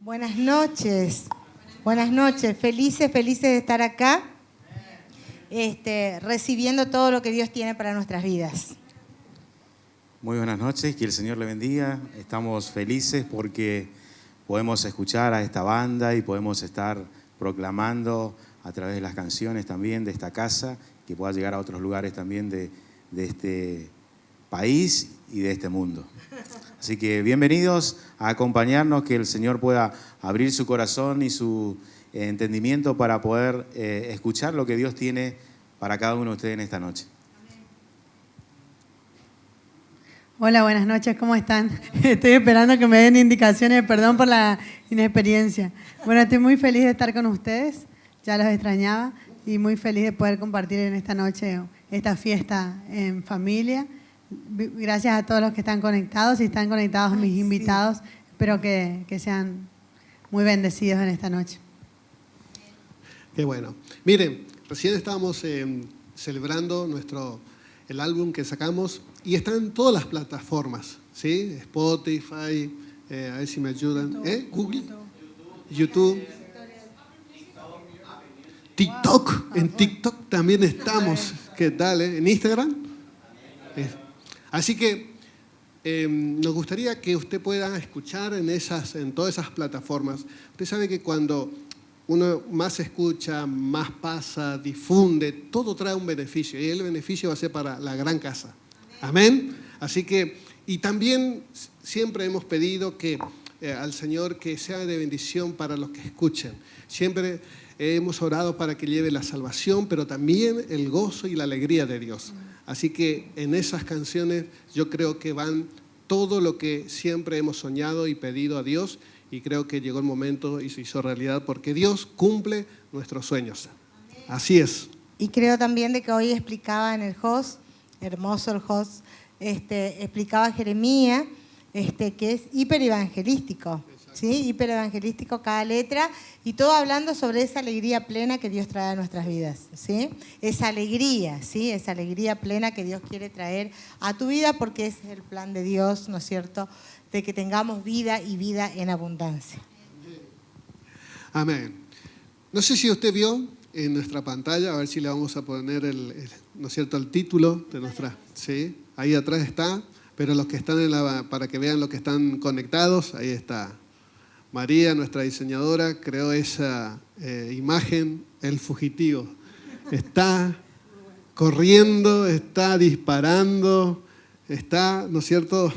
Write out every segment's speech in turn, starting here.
Buenas noches, felices de estar acá, recibiendo todo lo que Dios tiene para nuestras vidas. Muy buenas noches, que el Señor le bendiga. Estamos felices porque podemos escuchar a esta banda y podemos estar proclamando a través de las canciones también de esta casa, que pueda llegar a otros lugares también de este país y de este mundo. Así que bienvenidos a acompañarnos, que el Señor pueda abrir su corazón y su entendimiento para poder escuchar lo que Dios tiene para cada uno de ustedes en esta noche. Hola, buenas noches, ¿cómo están? Estoy esperando que me den indicaciones, perdón por la inexperiencia. Bueno, estoy muy feliz de estar con ustedes, ya los extrañaba, y muy feliz de poder compartir en esta noche esta fiesta en familia. Gracias a todos los que están conectados y están conectados mis invitados. Espero que sean muy bendecidos en esta noche. Qué bueno. Miren, recién estábamos celebrando el álbum que sacamos y está en todas las plataformas, ¿sí? Spotify, a ver si me ayudan, Google, YouTube, TikTok, en TikTok también estamos. ¿Qué tal? ¿En Instagram? Así que nos gustaría que usted pueda escuchar en todas esas plataformas. Usted sabe que cuando uno más escucha, más pasa, difunde, todo trae un beneficio. Y el beneficio va a ser para la gran casa. Amén. Así que, y también siempre hemos pedido al Señor que sea de bendición para los que escuchen. Siempre hemos orado para que lleve la salvación, pero también el gozo y la alegría de Dios. Así que en esas canciones yo creo que van todo lo que siempre hemos soñado y pedido a Dios, y creo que llegó el momento y se hizo realidad porque Dios cumple nuestros sueños. Así es. Y creo también de que hoy explicaba en el host, hermoso el host, explicaba Jeremías, que es hiperevangelístico, ¿sí? Hiperevangelístico cada letra, y todo hablando sobre esa alegría plena que Dios trae a nuestras vidas, ¿sí? Esa alegría, ¿sí? Esa alegría plena que Dios quiere traer a tu vida, porque es el plan de Dios, ¿no es cierto?, de que tengamos vida y vida en abundancia. Amén. No sé si usted vio en nuestra pantalla, a ver si le vamos a poner ¿no es cierto?, el título de nuestra, ¿sí? Ahí atrás está, pero los que están para que vean los que están conectados, ahí está. María, nuestra diseñadora, creó esa imagen, el fugitivo. Está corriendo, está disparando, está, ¿no es cierto?,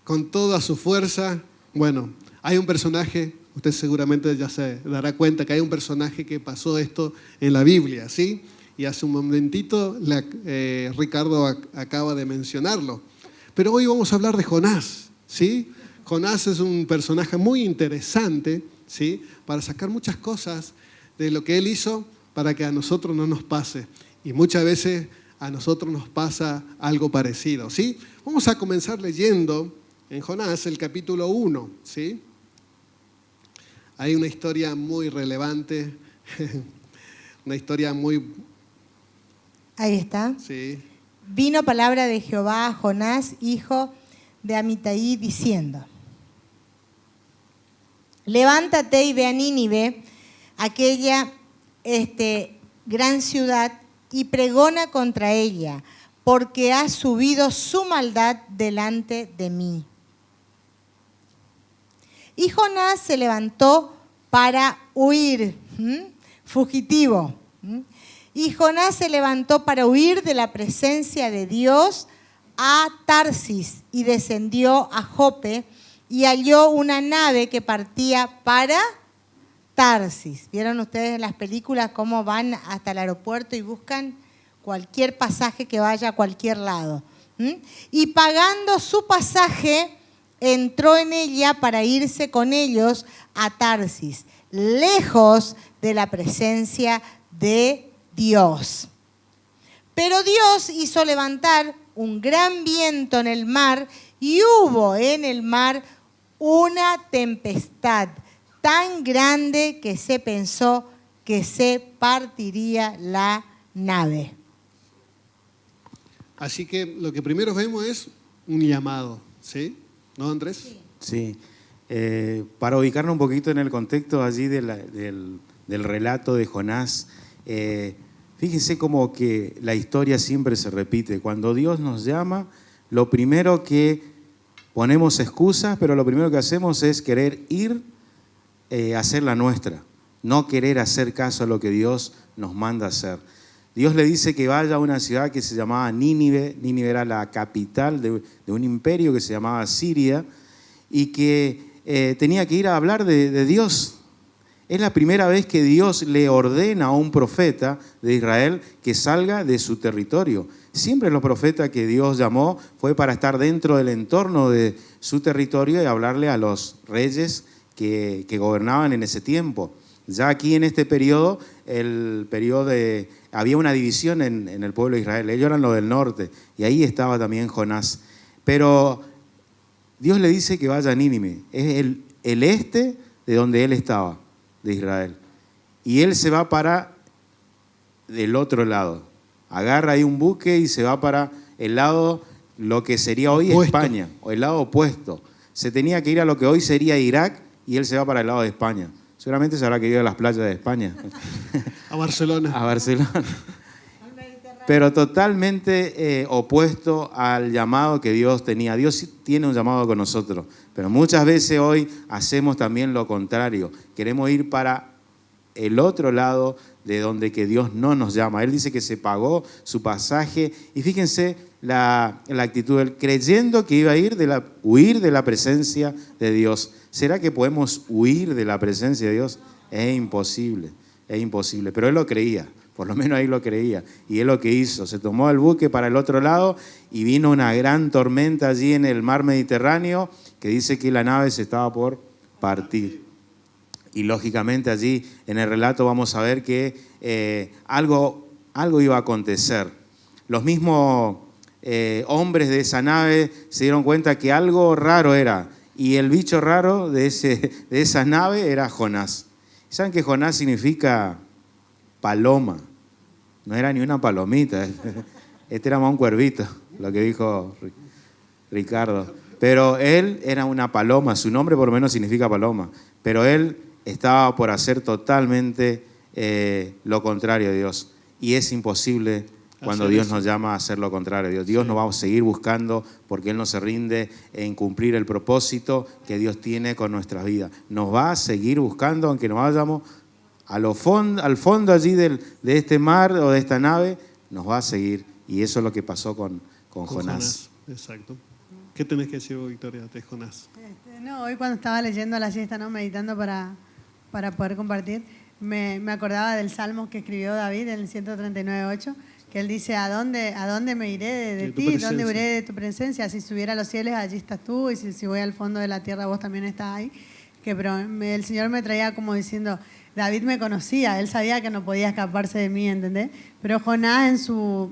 con toda su fuerza. Bueno, hay un personaje, usted seguramente ya se dará cuenta que hay un personaje que pasó esto en la Biblia, ¿sí? Y hace un momentito Ricardo acaba de mencionarlo. Pero hoy vamos a hablar de Jonás, ¿sí? Jonás es un personaje muy interesante, ¿sí?, para sacar muchas cosas de lo que él hizo para que a nosotros no nos pase. Y muchas veces a nosotros nos pasa algo parecido, ¿sí? Vamos a comenzar leyendo en Jonás el capítulo 1, ¿sí? Hay una historia muy relevante, una historia muy... Ahí está. Sí. Vino palabra de Jehová a Jonás, hijo de Amitai, diciendo: levántate y ve a Nínive, aquella gran ciudad, y pregona contra ella, porque ha subido su maldad delante de mí. Y Jonás se levantó para huir, fugitivo. Y Jonás se levantó para huir de la presencia de Dios a Tarsis, y descendió a Jope, y halló una nave que partía para Tarsis. ¿Vieron ustedes en las películas cómo van hasta el aeropuerto y buscan cualquier pasaje que vaya a cualquier lado? Y pagando su pasaje, entró en ella para irse con ellos a Tarsis, lejos de la presencia de Dios. Pero Dios hizo levantar un gran viento en el mar, y hubo en el mar una tempestad tan grande que se pensó que se partiría la nave. Así que lo que primero vemos es un llamado, ¿sí? ¿No, Andrés? Sí. Para ubicarnos un poquito en el contexto allí del relato de Jonás, fíjense como que la historia siempre se repite. Cuando Dios nos llama, lo primero que ponemos excusas, pero lo primero que hacemos es querer ir a hacer la nuestra, no querer hacer caso a lo que Dios nos manda hacer. Dios le dice que vaya a una ciudad que se llamaba Nínive. Nínive era la capital de un imperio que se llamaba Siria y que tenía que ir a hablar de Dios. Es la primera vez que Dios le ordena a un profeta de Israel que salga de su territorio. Siempre los profetas que Dios llamó fue para estar dentro del entorno de su territorio y hablarle a los reyes que gobernaban en ese tiempo. Ya aquí en este periodo, había una división en el pueblo de Israel. Ellos eran los del norte y ahí estaba también Jonás. Pero Dios le dice que vaya a Nínive. Es el este de donde él estaba, de Israel. Y él se va para el otro lado. Agarra ahí un buque y se va para el lado, lo que sería hoy opuesto. España, o el lado opuesto. Se tenía que ir a lo que hoy sería Irak y él se va para el lado de España. Seguramente se habrá querido a las playas de España. A Barcelona. A Barcelona. Pero totalmente opuesto al llamado que Dios tenía. Dios tiene un llamado con nosotros, pero muchas veces hoy hacemos también lo contrario. Queremos ir para el otro lado de donde que Dios no nos llama. Él dice que se pagó su pasaje y fíjense la actitud de él, creyendo que iba a huir de la presencia de Dios. ¿Será que podemos huir de la presencia de Dios? Es imposible, pero él lo creía. Por lo menos ahí lo creía. Y él lo que hizo, se tomó el buque para el otro lado y vino una gran tormenta allí en el mar Mediterráneo que dice que la nave se estaba por partir. Y lógicamente allí en el relato vamos a ver que algo iba a acontecer. Los mismos hombres de esa nave se dieron cuenta que algo raro era. Y el bicho raro de esa nave era Jonás. ¿Saben que Jonás significa paloma? No era ni una palomita. Este era más un cuervito, lo que dijo Ricardo. Pero él era una paloma. Su nombre por lo menos significa paloma. Pero él estaba por hacer totalmente lo contrario a Dios. Y es imposible cuando Dios nos llama a hacer lo contrario a Dios. Dios nos va a seguir buscando porque Él no se rinde en cumplir el propósito que Dios tiene con nuestras vidas. Nos va a seguir buscando, aunque nos vayamos al fondo allí de este mar o de esta nave, nos va a seguir. Y eso es lo que pasó con Jonás. Exacto. ¿Qué tenés que decir, Victoria, de Jonás? Hoy cuando estaba leyendo a la siesta, meditando para poder compartir, me acordaba del salmo que escribió David en el 139:8, que él dice, ¿a dónde me iré de ti? ¿Dónde iré de tu presencia? Si subiera a los cielos, allí estás tú, y si voy al fondo de la tierra, vos también estás ahí. El Señor me traía como diciendo, David me conocía, él sabía que no podía escaparse de mí, ¿entendés? Pero Jonás en su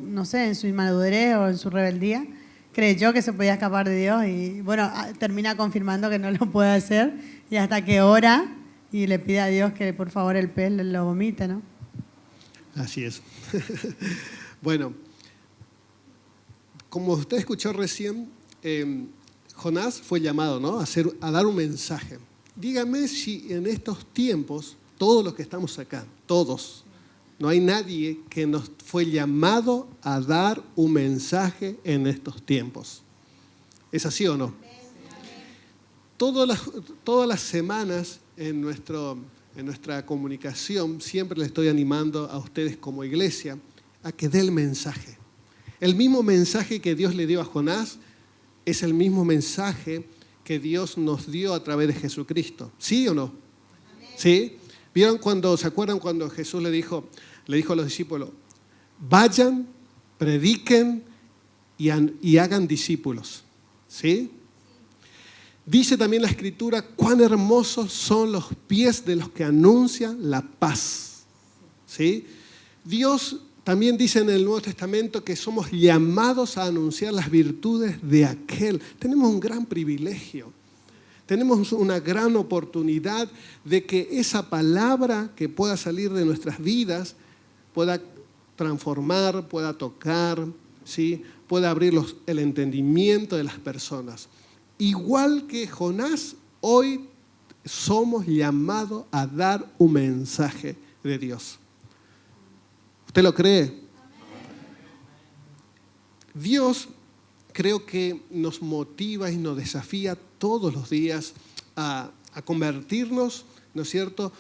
inmadurez o en su rebeldía, creyó que se podía escapar de Dios y bueno, termina confirmando que no lo puede hacer y hasta que ora y le pide a Dios que por favor el pez lo vomite, ¿no? Así es. Bueno, como usted escuchó recién, Jonás fue llamado, ¿no?, a dar un mensaje. Dígame si en estos tiempos, todos los que estamos acá, todos, no hay nadie que nos fue llamado a dar un mensaje en estos tiempos. ¿Es así o no? Todas las semanas en nuestra comunicación siempre le estoy animando a ustedes como iglesia a que dé el mensaje. El mismo mensaje que Dios le dio a Jonás es el mismo mensaje que Dios nos dio a través de Jesucristo. ¿Sí o no? ¿Sí? ¿Se acuerdan cuando Jesús le dijo a los discípulos, vayan, prediquen y hagan discípulos? ¿Sí? Dice también la Escritura, cuán hermosos son los pies de los que anuncian la paz. ¿Sí? Dios también dice en el Nuevo Testamento que somos llamados a anunciar las virtudes de aquel. Tenemos un gran privilegio. Tenemos una gran oportunidad de que esa palabra que pueda salir de nuestras vidas pueda transformar, pueda tocar, ¿sí?, pueda abrir el entendimiento de las personas. Igual que Jonás Hoy somos llamados a dar un mensaje de Dios. ¿Usted lo cree? Dios creo que nos motiva y nos desafía todos los días a convertirnos, ¿no es cierto?,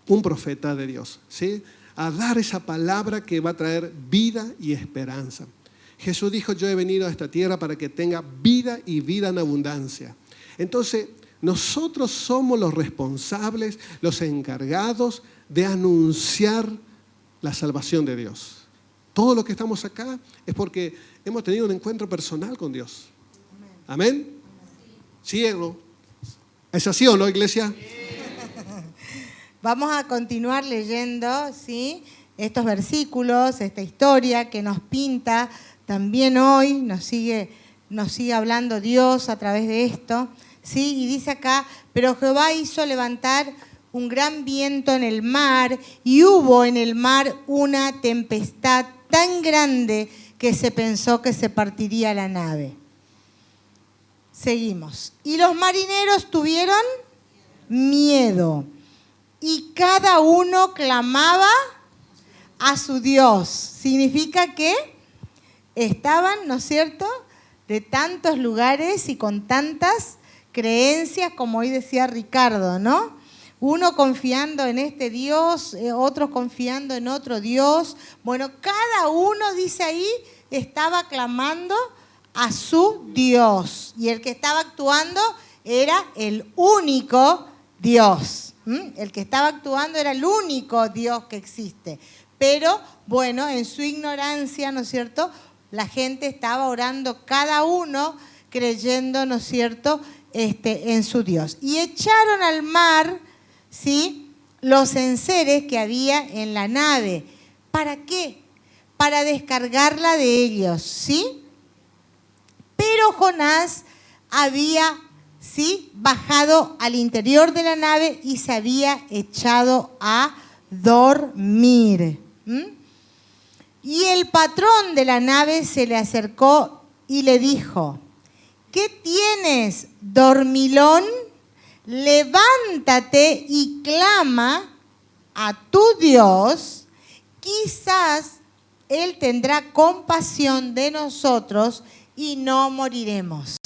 un profeta de Dios, ¿sí? A dar esa palabra que va a traer vida y esperanza. Jesús dijo, yo he venido a esta tierra para que tenga vida y vida en abundancia. Entonces, nosotros somos los responsables, los encargados de anunciar la salvación de Dios. Todo lo que estamos acá es porque hemos tenido un encuentro personal con Dios. ¿Amén? ¿Sí o no? ¿Es así o no, iglesia? Vamos a continuar leyendo, ¿sí?, estos versículos, esta historia que nos pinta también hoy, nos sigue hablando Dios a través de esto, ¿sí? Y dice acá, pero Jehová hizo levantar un gran viento en el mar y hubo en el mar una tempestad tan grande que se pensó que se partiría la nave. Seguimos. Y los marineros tuvieron miedo y cada uno clamaba a su Dios. Significa que estaban, ¿no es cierto?, de tantos lugares y con tantas creencias, como hoy decía Ricardo, ¿no? Uno confiando en este Dios, otros confiando en otro Dios. Bueno, cada uno, dice ahí, estaba clamando a su Dios. Y el que estaba actuando era el único Dios. El que estaba actuando era el único Dios que existe. Pero, bueno, en su ignorancia, ¿no es cierto?, la gente estaba orando cada uno creyendo, ¿no es cierto?, en su Dios. Y echaron al mar, ¿sí?, los enseres que había en la nave. ¿Para qué? Para descargarla de ellos, ¿sí? Pero Jonás había, ¿sí?, bajado al interior de la nave y se había echado a dormir. Y el patrón de la nave se le acercó y le dijo, ¿qué tienes, dormilón? Levántate y clama a tu Dios, quizás Él tendrá compasión de nosotros y no moriremos.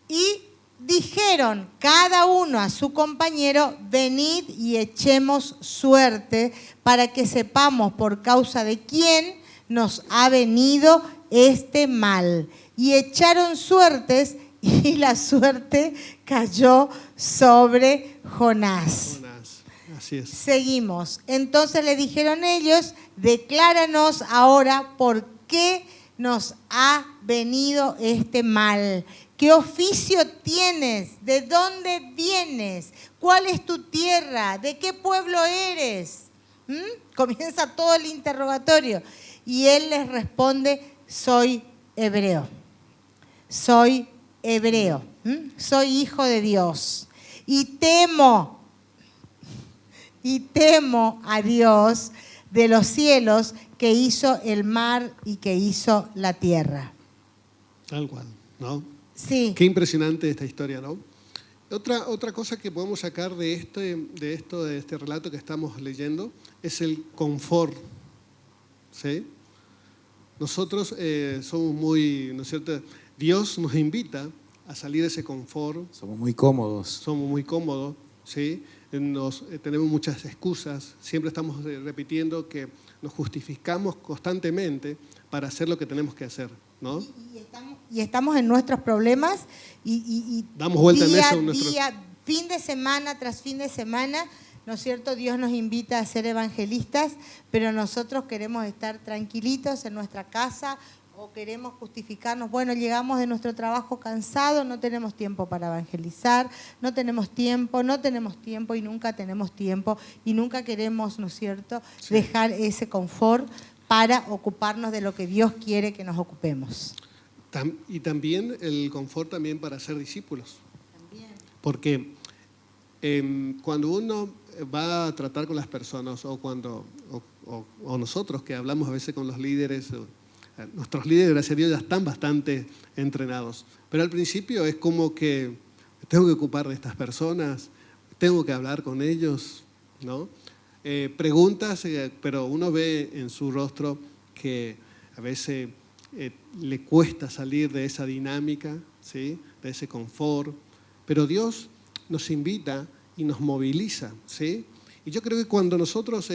Y dijeron cada uno a su compañero, venid y echemos suerte para que sepamos por causa de quién nos ha venido este mal. Y echaron suertes y la suerte cayó sobre Jonás. Así es. Seguimos. Entonces le dijeron ellos, decláranos ahora por qué nos ha venido este mal. ¿Qué oficio tienes? ¿De dónde vienes? ¿Cuál es tu tierra? ¿De qué pueblo eres? Comienza todo el interrogatorio. Y él les responde, soy hebreo. Soy hebreo. Soy hijo de Dios. Y temo a Dios de los cielos que hizo el mar y que hizo la tierra. Tal cual, ¿no? Sí. Qué impresionante esta historia, ¿no? Otra cosa que podemos sacar de este relato que estamos leyendo es el confort, ¿sí? Nosotros somos muy, ¿no es cierto? Dios nos invita a salir de ese confort. Somos muy cómodos. Somos muy cómodos, ¿sí? Tenemos muchas excusas, siempre estamos repitiendo que nos justificamos constantemente para hacer lo que tenemos que hacer, ¿no? Y estamos en nuestros problemas y damos vuelta día en eso. Fin de semana tras fin de semana, ¿no es cierto? Dios nos invita a ser evangelistas, pero nosotros queremos estar tranquilitos en nuestra casa o queremos justificarnos. Bueno, llegamos de nuestro trabajo cansados, no tenemos tiempo para evangelizar, no tenemos tiempo y nunca tenemos tiempo y nunca queremos, ¿no es cierto?, sí, dejar ese confort para ocuparnos de lo que Dios quiere que nos ocupemos. Y también el confort también para ser discípulos. También. Porque cuando uno va a tratar con las personas o nosotros que hablamos a veces con los líderes, nuestros líderes, gracias a Dios, ya están bastante entrenados. Pero al principio es como que tengo que ocupar de estas personas, tengo que hablar con ellos, ¿no? Preguntas, pero uno ve en su rostro que a veces le cuesta salir de esa dinámica, ¿sí? De ese confort, pero Dios nos invita y nos moviliza, ¿sí? Y yo creo que cuando nosotros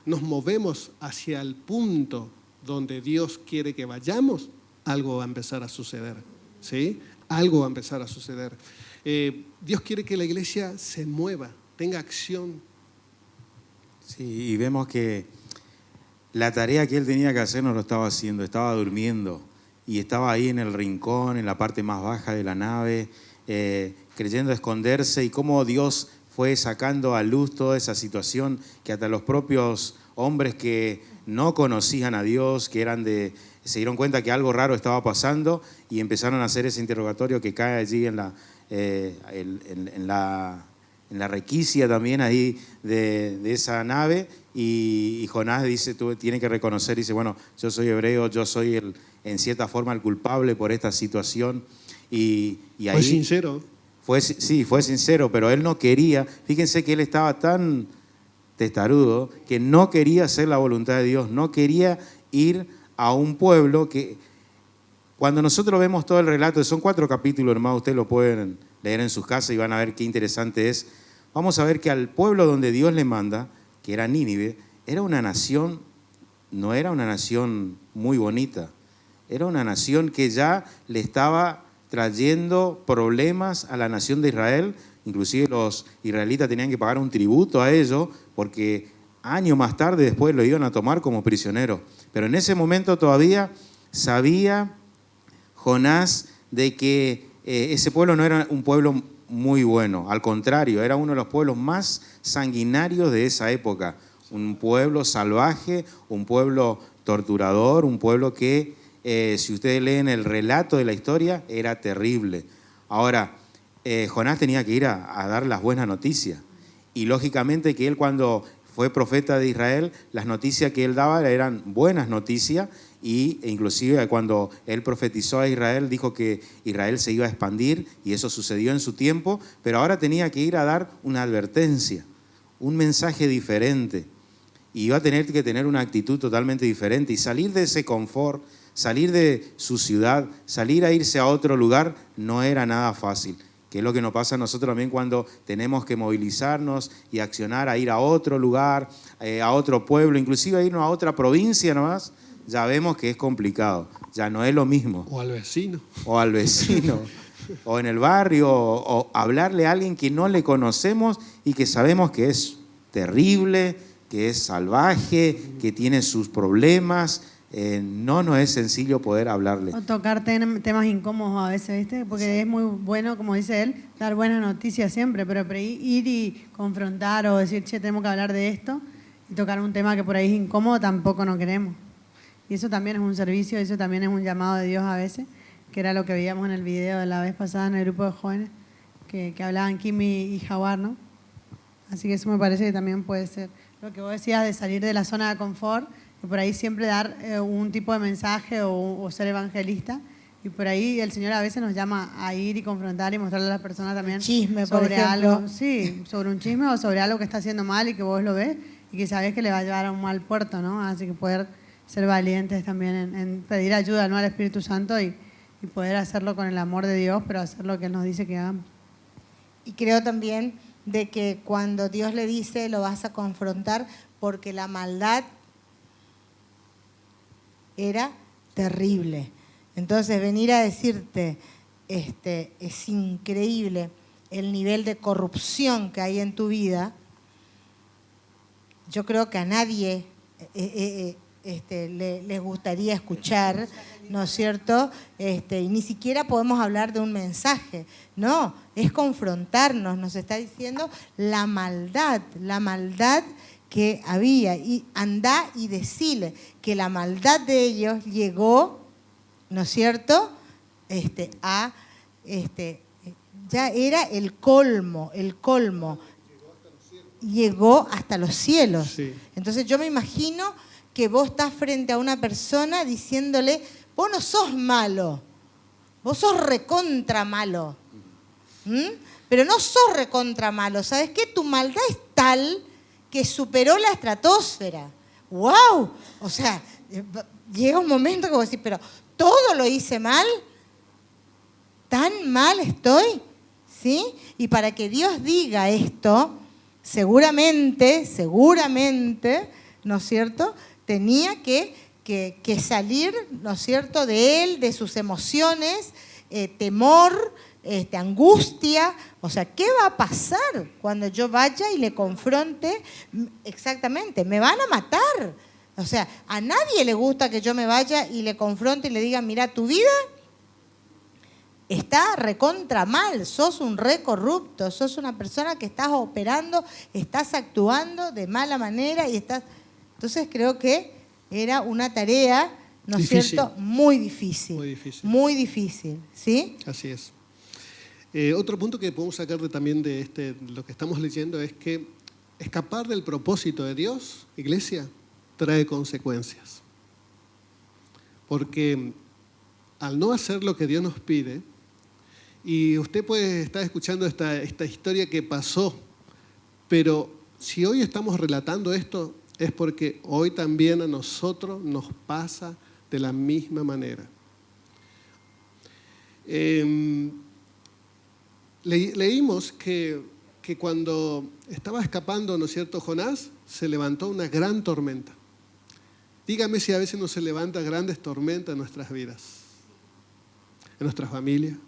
nos movemos hacia el punto donde Dios quiere que vayamos, algo va a empezar a suceder, ¿sí? Algo va a empezar a suceder. Dios quiere que la iglesia se mueva, tenga acción. Sí, y vemos que la tarea que él tenía que hacer no lo estaba haciendo, estaba durmiendo y estaba ahí en el rincón, en la parte más baja de la nave, creyendo esconderse, y cómo Dios fue sacando a luz toda esa situación que hasta los propios hombres que no conocían a Dios, que se dieron cuenta que algo raro estaba pasando y empezaron a hacer ese interrogatorio que cae allí en la requicia también ahí de esa nave, y Jonás dice, tiene que reconocer, dice, bueno, yo soy hebreo, yo soy en cierta forma el culpable por esta situación. Y ahí fue sincero. Sí, fue sincero, pero él no quería, fíjense que él estaba tan testarudo que no quería hacer la voluntad de Dios, no quería ir a un pueblo que, cuando nosotros vemos todo el relato, son 4 capítulos, hermano, ustedes lo pueden leer en sus casas y van a ver qué interesante es. Vamos a ver que al pueblo donde Dios le manda, que era Nínive, era una nación, no era una nación muy bonita, era una nación que ya le estaba trayendo problemas a la nación de Israel. Inclusive los israelitas tenían que pagar un tributo a ellos, porque años más tarde después lo iban a tomar como prisionero. Pero en ese momento todavía sabía Jonás de que ese pueblo no era un pueblo muy bueno, al contrario, era uno de los pueblos más sanguinarios de esa época, un pueblo salvaje, un pueblo torturador, un pueblo que, si ustedes leen el relato de la historia, era terrible. Ahora, Jonás tenía que ir a dar las buenas noticias, y lógicamente que él, cuando fue profeta de Israel, las noticias que él daba eran buenas noticias, e inclusive cuando él profetizó a Israel, dijo que Israel se iba a expandir, y eso sucedió en su tiempo, pero ahora tenía que ir a dar una advertencia, un mensaje diferente, y iba a tener que tener una actitud totalmente diferente, y salir de ese confort, salir de su ciudad, salir a irse a otro lugar, no era nada fácil, que es lo que nos pasa a nosotros también cuando tenemos que movilizarnos y accionar a ir a otro lugar, a otro pueblo, inclusive a irnos a otra provincia nomás. Ya vemos que es complicado, ya no es lo mismo. O al vecino. O al vecino, o en el barrio, o hablarle a alguien que no le conocemos y que sabemos que es terrible, que es salvaje, que tiene sus problemas. No es sencillo poder hablarle. O tocar temas incómodos a veces, ¿viste? Porque sí, es muy bueno, como dice él, dar buenas noticias siempre, pero por ahí ir y confrontar o decir, che, tenemos que hablar de esto, y tocar un tema que por ahí es incómodo, tampoco no queremos. Y eso también es un servicio, eso también es un llamado de Dios a veces, que era lo que veíamos en el video de la vez pasada en el grupo de jóvenes, que hablaban Kim y Jawar, ¿no? Así que eso me parece que también puede ser lo que vos decías de salir de la zona de confort, y por ahí siempre dar un tipo de mensaje o ser evangelista, y por ahí el Señor a veces nos llama a ir y confrontar y mostrarle a las personas también chisme, sobre por ejemplo. algo, sí, sobre un chisme o sobre algo que está haciendo mal y que vos lo ves y que sabés que le va a llevar a un mal puerto, ¿no? Así que poder ser valientes también en pedir ayuda, ¿no?, al Espíritu Santo y poder hacerlo con el amor de Dios, pero hacer lo que Él nos dice que hagamos. Y creo también de que cuando Dios le dice, lo vas a confrontar, porque la maldad era terrible. Entonces venir a decirte, es increíble el nivel de corrupción que hay en tu vida, yo creo que a nadie les gustaría escuchar, ¿no es cierto? Y ni siquiera podemos hablar de un mensaje, no, es confrontarnos, nos está diciendo la maldad que había, y andá y decile que la maldad de ellos llegó, ¿no es cierto?, ya era el colmo, llegó hasta los cielos. Sí. Entonces yo me imagino que vos estás frente a una persona diciéndole, vos no sos malo, vos sos recontra malo. Pero no sos recontra malo. ¿Sabes qué? Tu maldad es tal que superó la estratosfera. ¡Wow! O sea, llega un momento que vos decís, pero ¿todo lo hice mal? ¿Tan mal estoy? ¿Sí? Y para que Dios diga esto, seguramente, ¿no es cierto?, tenía que salir, ¿no es cierto?, de él, de sus emociones, temor, angustia. O sea, ¿qué va a pasar cuando yo vaya y le confronte? Exactamente, me van a matar. O sea, a nadie le gusta que yo me vaya y le confronte y le diga, mira, tu vida está recontra mal, sos un re corrupto, sos una persona que estás operando, estás actuando de mala manera y estás... Entonces creo que era una tarea, ¿no es cierto?, muy difícil. Muy difícil. Muy difícil, ¿sí? Así es. Otro punto que podemos sacar también de lo que estamos leyendo es que escapar del propósito de Dios, iglesia, trae consecuencias. Porque al no hacer lo que Dios nos pide, y usted puede estar escuchando esta historia que pasó, pero si hoy estamos relatando esto, es porque hoy también a nosotros nos pasa de la misma manera. Leímos que cuando estaba escapando, ¿no es cierto?, Jonás, se levantó una gran tormenta. Dígame si a veces no se levantan grandes tormentas en nuestras vidas, en nuestra familia,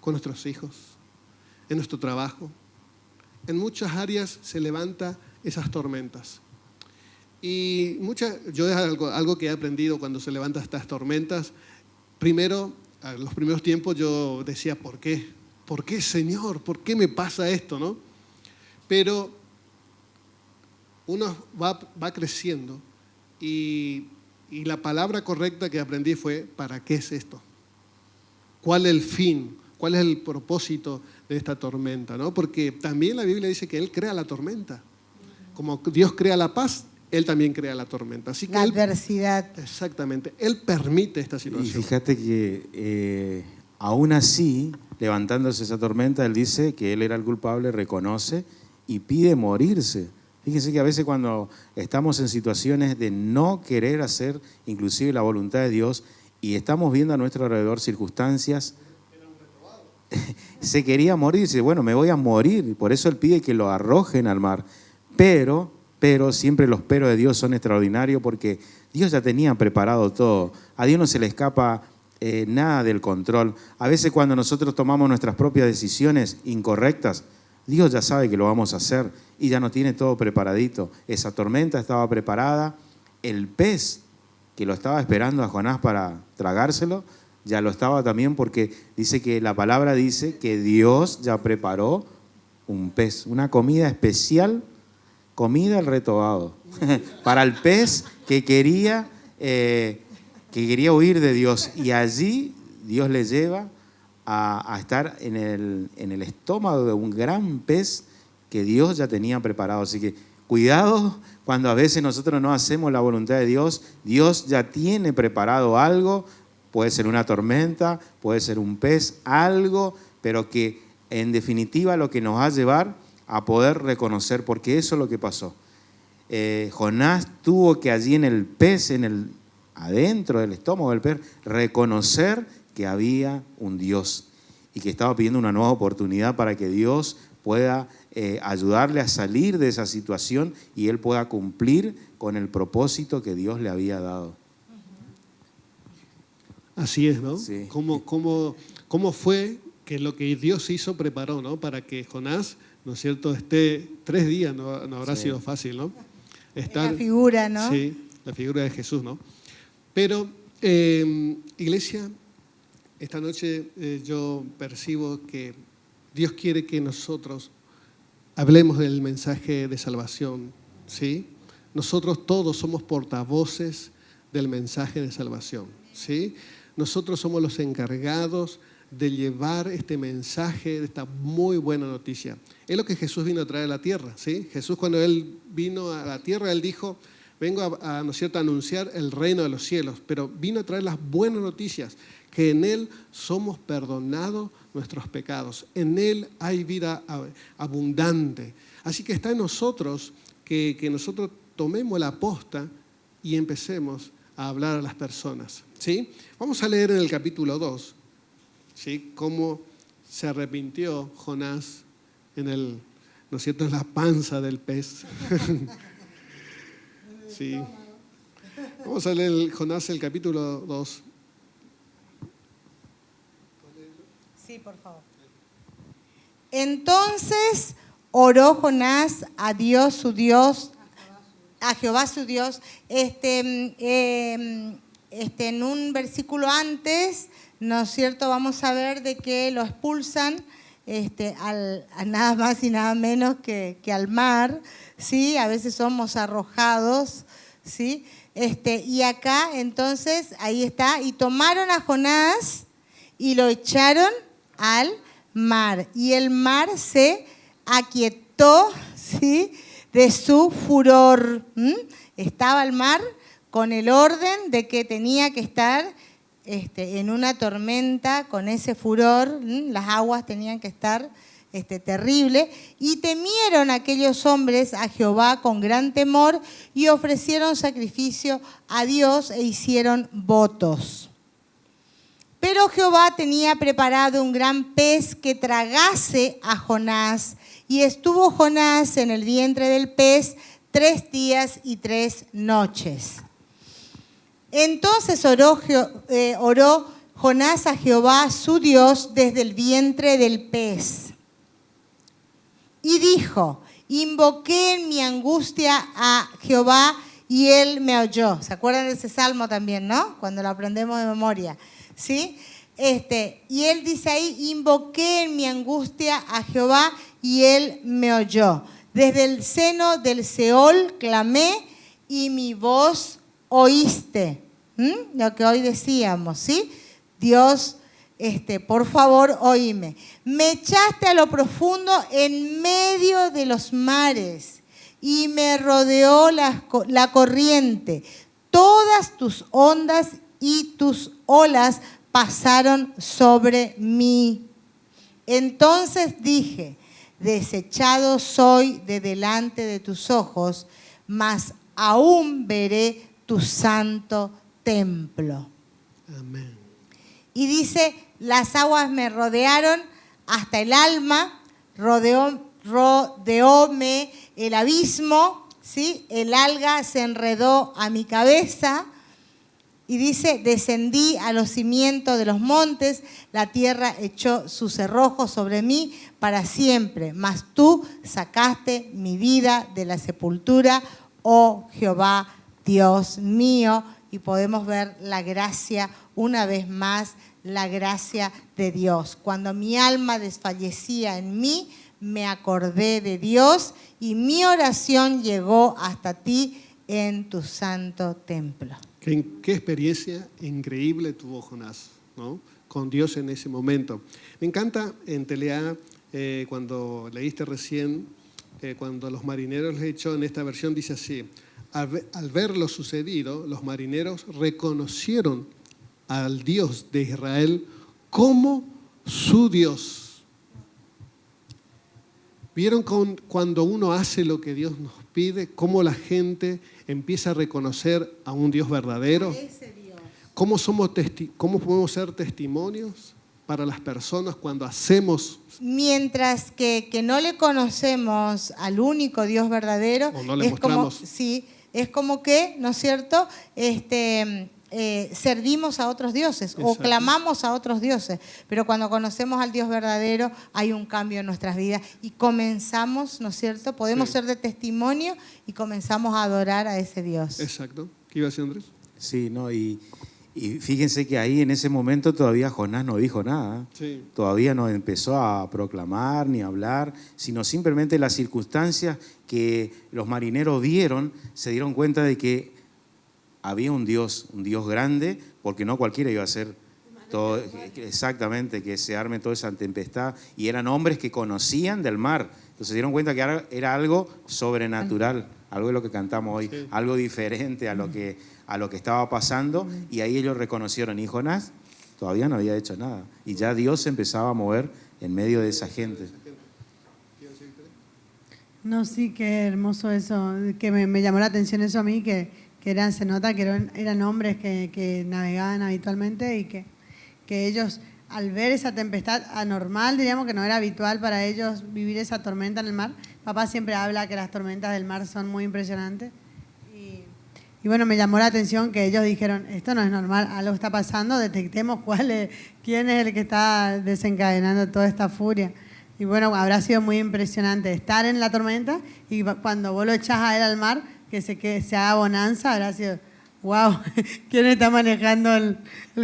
con nuestros hijos, en nuestro trabajo. En muchas áreas se levantan esas tormentas. Y yo es algo que he aprendido cuando se levantan estas tormentas. Primero, en los primeros tiempos yo decía, ¿por qué? ¿Por qué, Señor? ¿Por qué me pasa esto, no? Pero uno va creciendo y la palabra correcta que aprendí fue, ¿para qué es esto? ¿Cuál es el fin? ¿Cuál es el propósito de esta tormenta, ¿no? Porque también la Biblia dice que Él crea la tormenta. Como Dios crea la paz, Él también crea la tormenta. Así que la adversidad. Exactamente. Él permite esta situación. Y fíjate que aún así, levantándose esa tormenta, Él dice que Él era el culpable, reconoce y pide morirse. Fíjense que a veces cuando estamos en situaciones de no querer hacer inclusive la voluntad de Dios y estamos viendo a nuestro alrededor circunstancias, se quería morir, dice, bueno, me voy a morir. Por eso Él pide que lo arrojen al mar. Pero siempre los peros de Dios son extraordinarios porque Dios ya tenía preparado todo. A Dios no se le escapa nada del control. A veces cuando nosotros tomamos nuestras propias decisiones incorrectas, Dios ya sabe que lo vamos a hacer y ya no tiene todo preparadito. Esa tormenta estaba preparada, el pez que lo estaba esperando a Jonás para tragárselo, ya lo estaba también porque dice que la palabra dice que Dios ya preparó un pez, una comida especial, comida al retobado, para el pez que quería huir de Dios. Y allí Dios le lleva a estar en el estómago de un gran pez que Dios ya tenía preparado. Así que cuidado cuando a veces nosotros no hacemos la voluntad de Dios. Dios ya tiene preparado algo, puede ser una tormenta, puede ser un pez, algo, pero que en definitiva lo que nos va a llevar a poder reconocer, porque eso es lo que pasó. Jonás tuvo que allí en el pez, adentro del estómago del pez, reconocer que había un Dios y que estaba pidiendo una nueva oportunidad para que Dios pueda ayudarle a salir de esa situación y él pueda cumplir con el propósito que Dios le había dado. Así es, ¿no? Sí. ¿Cómo fue que lo que Dios hizo preparó, ¿no? Para que Jonás, ¿no es cierto?, esté 3 días, no habrá sido fácil, ¿no? La figura, ¿no? Sí, la figura de Jesús, ¿no? Pero, iglesia, esta noche yo percibo que Dios quiere que nosotros hablemos del mensaje de salvación, ¿sí? Nosotros todos somos portavoces del mensaje de salvación, ¿sí? Nosotros somos los encargados de llevar este mensaje, de esta muy buena noticia. Es lo que Jesús vino a traer a la tierra, ¿sí? Jesús, cuando Él vino a la tierra, Él dijo, vengo ¿no es cierto?, a anunciar el reino de los cielos, pero vino a traer las buenas noticias, que en Él somos perdonados nuestros pecados. En Él hay vida abundante. Así que está en nosotros que nosotros tomemos la posta y empecemos a hablar a las personas, ¿sí? Vamos a leer en el capítulo 2, ¿sí? Cómo se arrepintió Jonás en ¿no es cierto?, en la panza del pez. Sí. Vamos a leer Jonás, el capítulo 2. Sí, por favor. Entonces oró Jonás a Dios, su Dios, a Jehová su Dios. En un versículo antes, ¿no es cierto?, vamos a ver de que lo expulsan a nada más y nada menos que al mar, ¿sí? A veces somos arrojados, ¿sí? Y acá, entonces, ahí está, y tomaron a Jonás y lo echaron al mar, y el mar se aquietó, ¿sí?, de su furor. Estaba el mar con el orden de que tenía que estar en una tormenta con ese furor, las aguas tenían que estar terrible, y temieron aquellos hombres a Jehová con gran temor y ofrecieron sacrificio a Dios e hicieron votos. Pero Jehová tenía preparado un gran pez que tragase a Jonás, y estuvo Jonás en el vientre del pez 3 días y 3 noches. Entonces oró Jonás a Jehová su Dios desde el vientre del pez. Y dijo, invoqué en mi angustia a Jehová y él me oyó. ¿Se acuerdan de ese salmo también, no? Cuando lo aprendemos de memoria, ¿sí? Y él dice ahí, invoqué en mi angustia a Jehová y él me oyó. Desde el seno del Seol clamé y mi voz oíste. Lo que hoy decíamos, ¿sí? Dios, por favor, oíme. Me echaste a lo profundo en medio de los mares y me rodeó la corriente. Todas tus ondas y tus olas pasaron sobre mí. Entonces dije, desechado soy de delante de tus ojos, mas aún veré tu santo templo. Amén. Y dice, las aguas me rodearon hasta el alma, rodeóme el abismo, ¿sí? El alga se enredó a mi cabeza. Y dice, descendí a los cimientos de los montes, la tierra echó sus cerrojos sobre mí para siempre. Mas tú sacaste mi vida de la sepultura, oh Jehová, Dios mío. Y podemos ver la gracia, una vez más, la gracia de Dios. Cuando mi alma desfallecía en mí, me acordé de Dios y mi oración llegó hasta ti en tu santo templo. Qué experiencia increíble tuvo Jonás, ¿no?, con Dios en ese momento. Me encanta en Telea, cuando leíste recién, cuando los marineros les echó, en esta versión dice así, al ver lo sucedido, los marineros reconocieron al Dios de Israel como su Dios. ¿Vieron cuando uno hace lo que Dios nos pide, cómo la gente empieza a reconocer a un Dios verdadero? ¿Cómo podemos ser testimonios para las personas cuando hacemos? Mientras que no le conocemos al único Dios verdadero, o no le mostramos. Es como que, ¿no es cierto?, servimos a otros dioses. Exacto. O clamamos a otros dioses. Pero cuando conocemos al Dios verdadero, hay un cambio en nuestras vidas y comenzamos, ¿no es cierto?, podemos ser de testimonio y comenzamos a adorar a ese Dios. Exacto. ¿Qué iba a decir, Andrés? Sí, no, y fíjense que ahí en ese momento todavía Jonás no dijo nada. Sí. Todavía no empezó a proclamar ni a hablar, sino simplemente las circunstancias que los marineros vieron, se dieron cuenta de que había un Dios grande, porque no cualquiera iba a hacer todo, exactamente, que se arme toda esa tempestad. Y eran hombres que conocían del mar. Entonces se dieron cuenta que era algo sobrenatural, algo de lo que cantamos hoy, sí, algo diferente a lo que estaba pasando. Y ahí ellos reconocieron. Y Jonás todavía no había hecho nada. Y ya Dios se empezaba a mover en medio de esa gente. No, sí, qué hermoso eso, que me llamó la atención eso a mí, se nota que eran hombres que navegaban habitualmente y que ellos, al ver esa tempestad anormal, diríamos que no era habitual para ellos vivir esa tormenta en el mar. Papá siempre habla que las tormentas del mar son muy impresionantes. Y bueno, me llamó la atención que ellos dijeron, esto no es normal, algo está pasando, detectemos quién es el que está desencadenando toda esta furia. Y bueno, habrá sido muy impresionante estar en la tormenta y cuando vos lo echás a él al mar, que se haga bonanza, habrá sido, wow, ¿quién está manejando el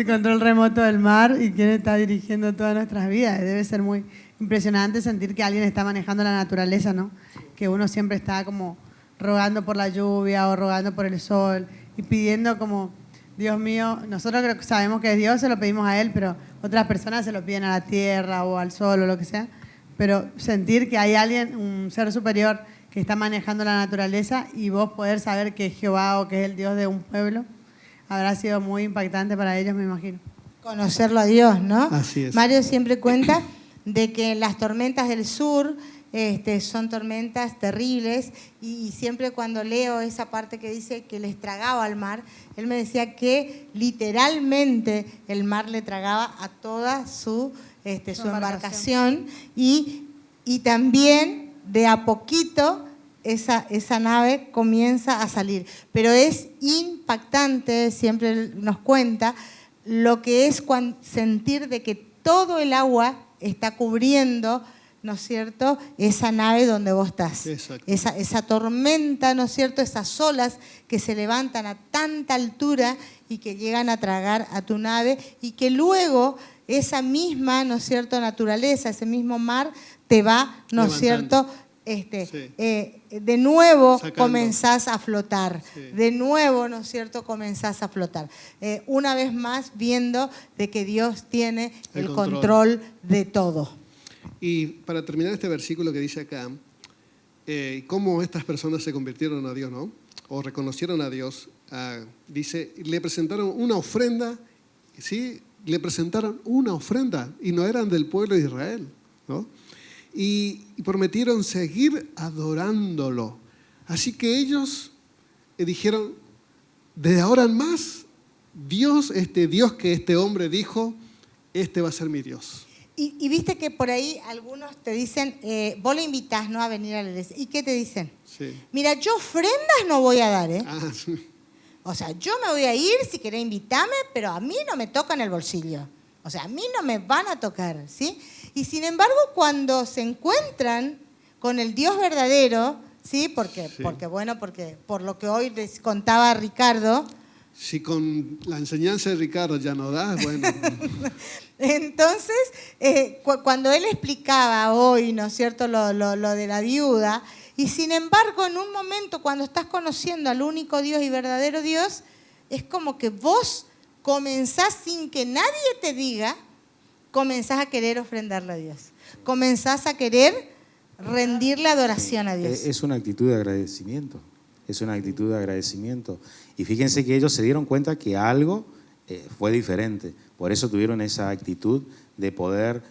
control remoto del mar y quién está dirigiendo todas nuestras vidas? Debe ser muy impresionante sentir que alguien está manejando la naturaleza, ¿no? Que uno siempre está como rogando por la lluvia o rogando por el sol y pidiendo como, Dios mío, nosotros creo que sabemos que es Dios, se lo pedimos a Él, pero otras personas se lo piden a la tierra o al sol o lo que sea. Pero sentir que hay alguien, un ser superior que está manejando la naturaleza y vos poder saber que es Jehová o que es el Dios de un pueblo, habrá sido muy impactante para ellos, me imagino. Conocerlo a Dios, ¿no? Así es. Mario siempre cuenta de que las tormentas del sur son tormentas terribles y siempre cuando leo esa parte que dice que les tragaba al mar, él me decía que literalmente el mar le tragaba a toda su embarcación y también de a poquito esa nave comienza a salir. Pero es impactante, siempre nos cuenta, lo que es sentir de que todo el agua está cubriendo, ¿no es cierto?, esa nave donde vos estás. Esa tormenta, ¿no es cierto?, esas olas que se levantan a tanta altura y que llegan a tragar a tu nave y que luego esa misma, ¿no es cierto?, naturaleza, ese mismo mar te va, ¿no es cierto?, de nuevo comenzás a flotar, de nuevo, ¿no es cierto?, comenzás a flotar. Una vez más viendo de que Dios tiene el control de todo. Y para terminar este versículo que dice acá, cómo estas personas se convirtieron a Dios, ¿no? O reconocieron a Dios, dice, le presentaron una ofrenda, ¿sí? Le presentaron una ofrenda y no eran del pueblo de Israel, ¿no? Y prometieron seguir adorándolo. Así que ellos dijeron, desde ahora en más, Dios, Dios que este hombre dijo, va a ser mi Dios. Y viste que por ahí algunos te dicen, vos lo invitás, ¿no?, a venir a la iglesia. ¿Y qué te dicen? Sí. Mira, yo ofrendas no voy a dar, ¿eh? Sí. O sea, yo me voy a ir si querés invitarme, pero a mí no me tocan el bolsillo. O sea, a mí no me van a tocar, ¿sí? Y sin embargo, cuando se encuentran con el Dios verdadero, ¿sí? Porque por lo que hoy les contaba Ricardo. Si con la enseñanza de Ricardo ya no da, bueno. Entonces, cuando él explicaba hoy, ¿no es cierto?, lo de la viuda, y sin embargo, en un momento cuando estás conociendo al único Dios y verdadero Dios, es como que vos comenzás sin que nadie te diga, comenzás a querer ofrendarle a Dios. Comenzás a querer rendirle adoración a Dios. Es una actitud de agradecimiento. Es una actitud de agradecimiento. Y fíjense que ellos se dieron cuenta que algo fue diferente. Por eso tuvieron esa actitud de poder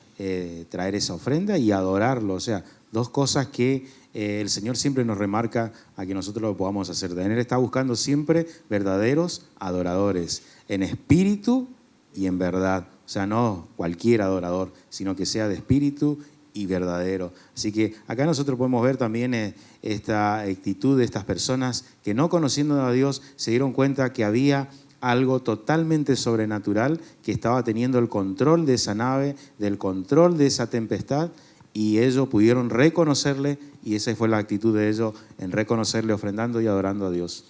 traer esa ofrenda y adorarlo. O sea, dos cosas que el Señor siempre nos remarca a que nosotros lo podamos hacer. Él está buscando siempre verdaderos adoradores, en espíritu y en verdad. O sea, no cualquier adorador, sino que sea de espíritu y verdadero. Así que acá nosotros podemos ver también esta actitud de estas personas que, no conociendo a Dios, se dieron cuenta que había algo totalmente sobrenatural que estaba teniendo el control de esa nave, del control de esa tempestad, y ellos pudieron reconocerle, y esa fue la actitud de ellos, en reconocerle, ofrendando y adorando a Dios.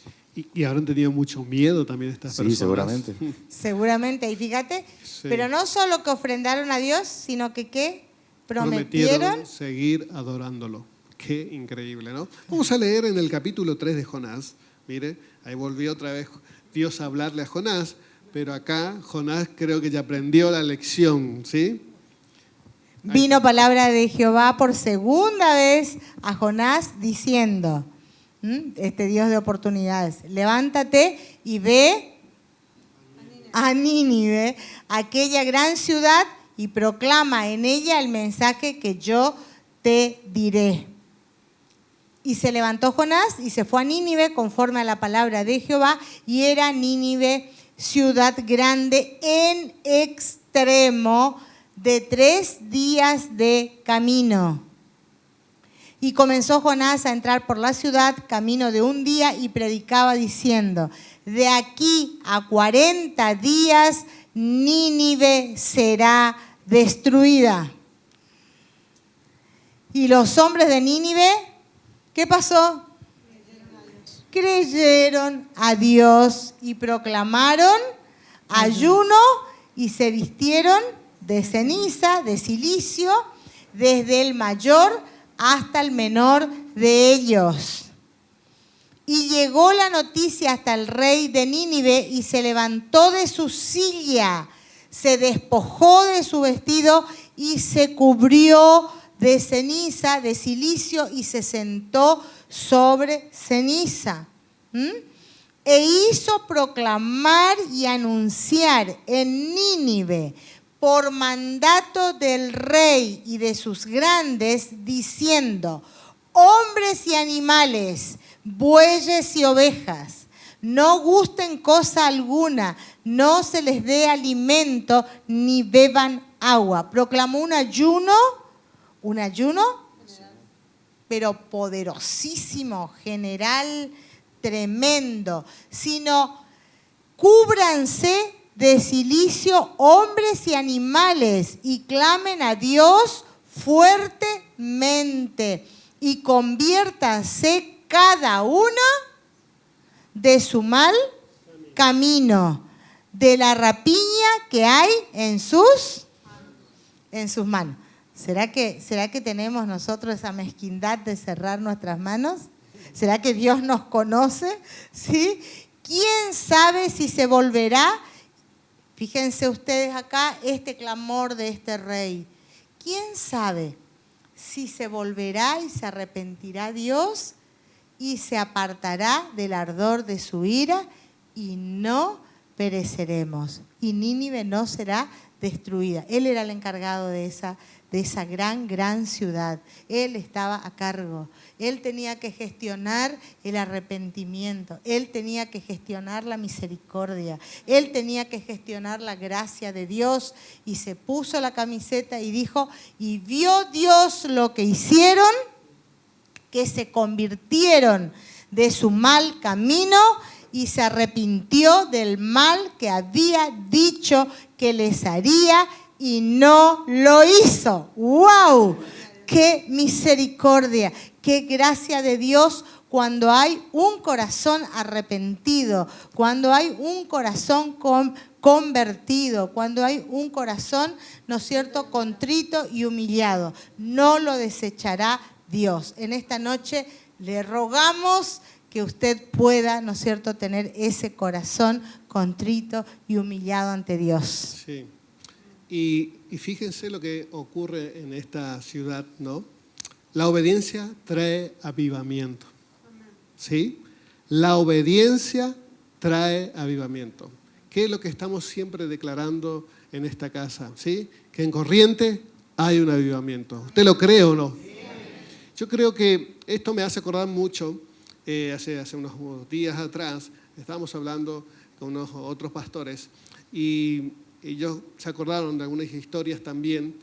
Y habrán tenido mucho miedo también estas personas. Sí, seguramente. Seguramente, y fíjate, Sí. pero no solo que ofrendaron a Dios, sino que ¿qué? Prometieron seguir adorándolo. Qué increíble, ¿no? Vamos a leer en el capítulo 3 de Jonás. Mire, ahí volvió otra vez Dios a hablarle a Jonás, pero acá Jonás creo que ya aprendió la lección, ¿sí? Vino palabra de Jehová por segunda vez a Jonás diciendo, Dios de oportunidades, levántate y ve a Nínive, aquella gran ciudad, y proclama en ella el mensaje que yo te diré. Y se levantó Jonás y se fue a Nínive conforme a la palabra de Jehová, y era Nínive ciudad grande en extremo, de 3 días de camino. Y comenzó Jonás a entrar por la ciudad, camino de 1 día, y predicaba diciendo: de aquí a 40 días Nínive será destruida. Y los hombres de Nínive, ¿qué pasó? Creyeron a Dios y proclamaron ayuno y se vistieron de ceniza, de cilicio, desde el mayor hasta el menor de ellos. Y llegó la noticia hasta el rey de Nínive y se levantó de su silla, se despojó de su vestido y se cubrió de ceniza, de cilicio, y se sentó sobre ceniza. E hizo proclamar y anunciar en Nínive, por mandato del rey y de sus grandes, diciendo: hombres y animales, bueyes y ovejas, no gusten cosa alguna, no se les dé alimento ni beban agua. Proclamó un ayuno, pero poderosísimo, general, tremendo, sino cúbranse de cilicio hombres y animales y clamen a Dios fuertemente y conviértase cada uno de su mal camino, de la rapiña que hay en sus manos. ¿Será que tenemos nosotros esa mezquindad de cerrar nuestras manos? ¿Será que Dios nos conoce? ¿Sí? ¿Quién sabe si se volverá? Fíjense ustedes acá este clamor de este rey. ¿Quién sabe si se volverá y se arrepentirá Dios y se apartará del ardor de su ira y no pereceremos? Y Nínive no será destruida. Él era el encargado de esa gran ciudad. Él estaba a cargo. Él tenía que gestionar el arrepentimiento. Él tenía que gestionar la misericordia. Él tenía que gestionar la gracia de Dios. Y se puso la camiseta y dijo: y vio Dios lo que hicieron, que se convirtieron de su mal camino y se arrepintió del mal que había dicho que les haría y no lo hizo. ¡Wow! ¡Qué misericordia! ¡Qué gracia de Dios cuando hay un corazón arrepentido! Cuando hay un corazón convertido, cuando hay un corazón, ¿no es cierto?, contrito y humillado. No lo desechará Dios. En esta noche le rogamos que usted pueda, ¿no es cierto?, tener ese corazón contrito y humillado ante Dios. Sí. Y fíjense lo que ocurre en esta ciudad, ¿no? La obediencia trae avivamiento. ¿Sí? La obediencia trae avivamiento. ¿Qué es lo que estamos siempre declarando en esta casa? ¿Sí? Que en Corriente hay un avivamiento. ¿Usted lo cree o no? Yo creo que esto me hace acordar mucho. Hace unos días atrás estábamos hablando con unos otros pastores y ellos se acordaron de algunas historias también,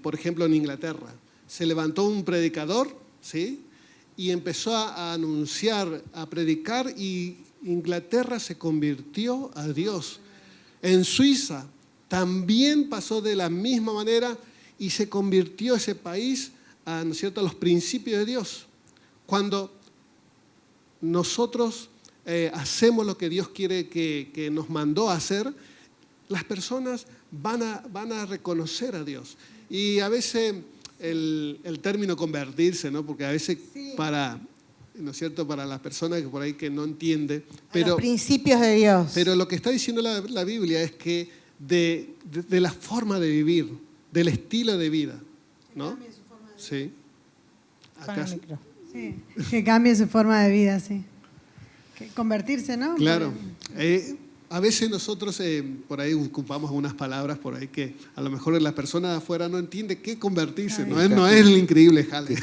por ejemplo en Inglaterra. Se levantó un predicador, ¿sí?, y empezó a anunciar, a predicar, y Inglaterra se convirtió a Dios. En Suiza también pasó de la misma manera y se convirtió ese país a, ¿no es cierto?, a los principios de Dios. Cuando nosotros hacemos lo que Dios quiere que nos mandó a hacer, las personas van a reconocer a Dios. Y a veces el término convertirse, ¿no?, porque a veces sí, ¿no es cierto?, para las personas que por ahí que no entiende, pero los principios de Dios. Pero lo que está diciendo la Biblia es que de la forma de vivir, del estilo de vida, ¿no? Que cambie su forma de vida. Sí. Acá sí, que cambie su forma de vida, sí. Que convertirse, ¿no? Claro. A veces nosotros por ahí ocupamos unas palabras por ahí que a lo mejor la persona de afuera no entiende qué convertirse. No es el increíble jale.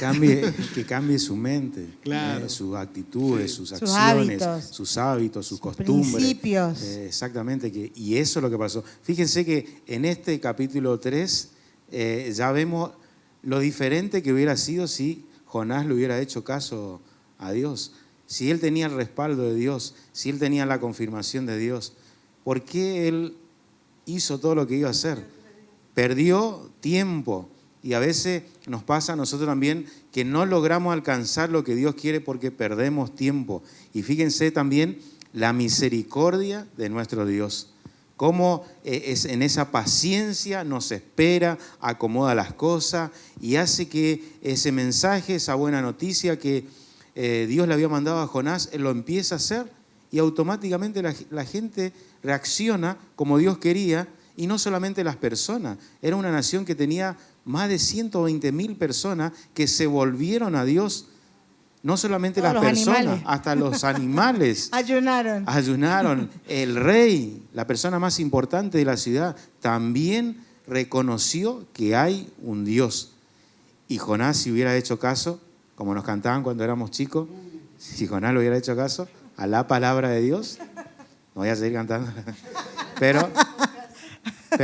Que cambie su mente, claro. Sus actitudes, sus Sus acciones, hábitos, sus hábitos, sus costumbres. Principios. Exactamente, y eso es lo que pasó. Fíjense que en este capítulo 3 ya vemos lo diferente que hubiera sido si Jonás le hubiera hecho caso a Dios. Si él tenía el respaldo de Dios, si él tenía la confirmación de Dios, ¿por qué él hizo todo lo que iba a hacer? Perdió tiempo. Y a veces nos pasa a nosotros también que no logramos alcanzar lo que Dios quiere porque perdemos tiempo. Y fíjense también la misericordia de nuestro Dios. Cómo en esa paciencia nos espera, acomoda las cosas y hace que ese mensaje, esa buena noticia que Dios le había mandado a Jonás, él lo empieza a hacer y automáticamente la gente reacciona como Dios quería, y no solamente las personas. Era una nación que tenía más de 120.000 personas que se volvieron a Dios. No solamente las personas, animales. Hasta los animales. Ayunaron. El rey, la persona más importante de la ciudad, también reconoció que hay un Dios. Y Jonás, si hubiera hecho caso, como nos cantaban cuando éramos chicos, si Jonás le hubiera hecho caso a la palabra de Dios, no voy a seguir cantando, pero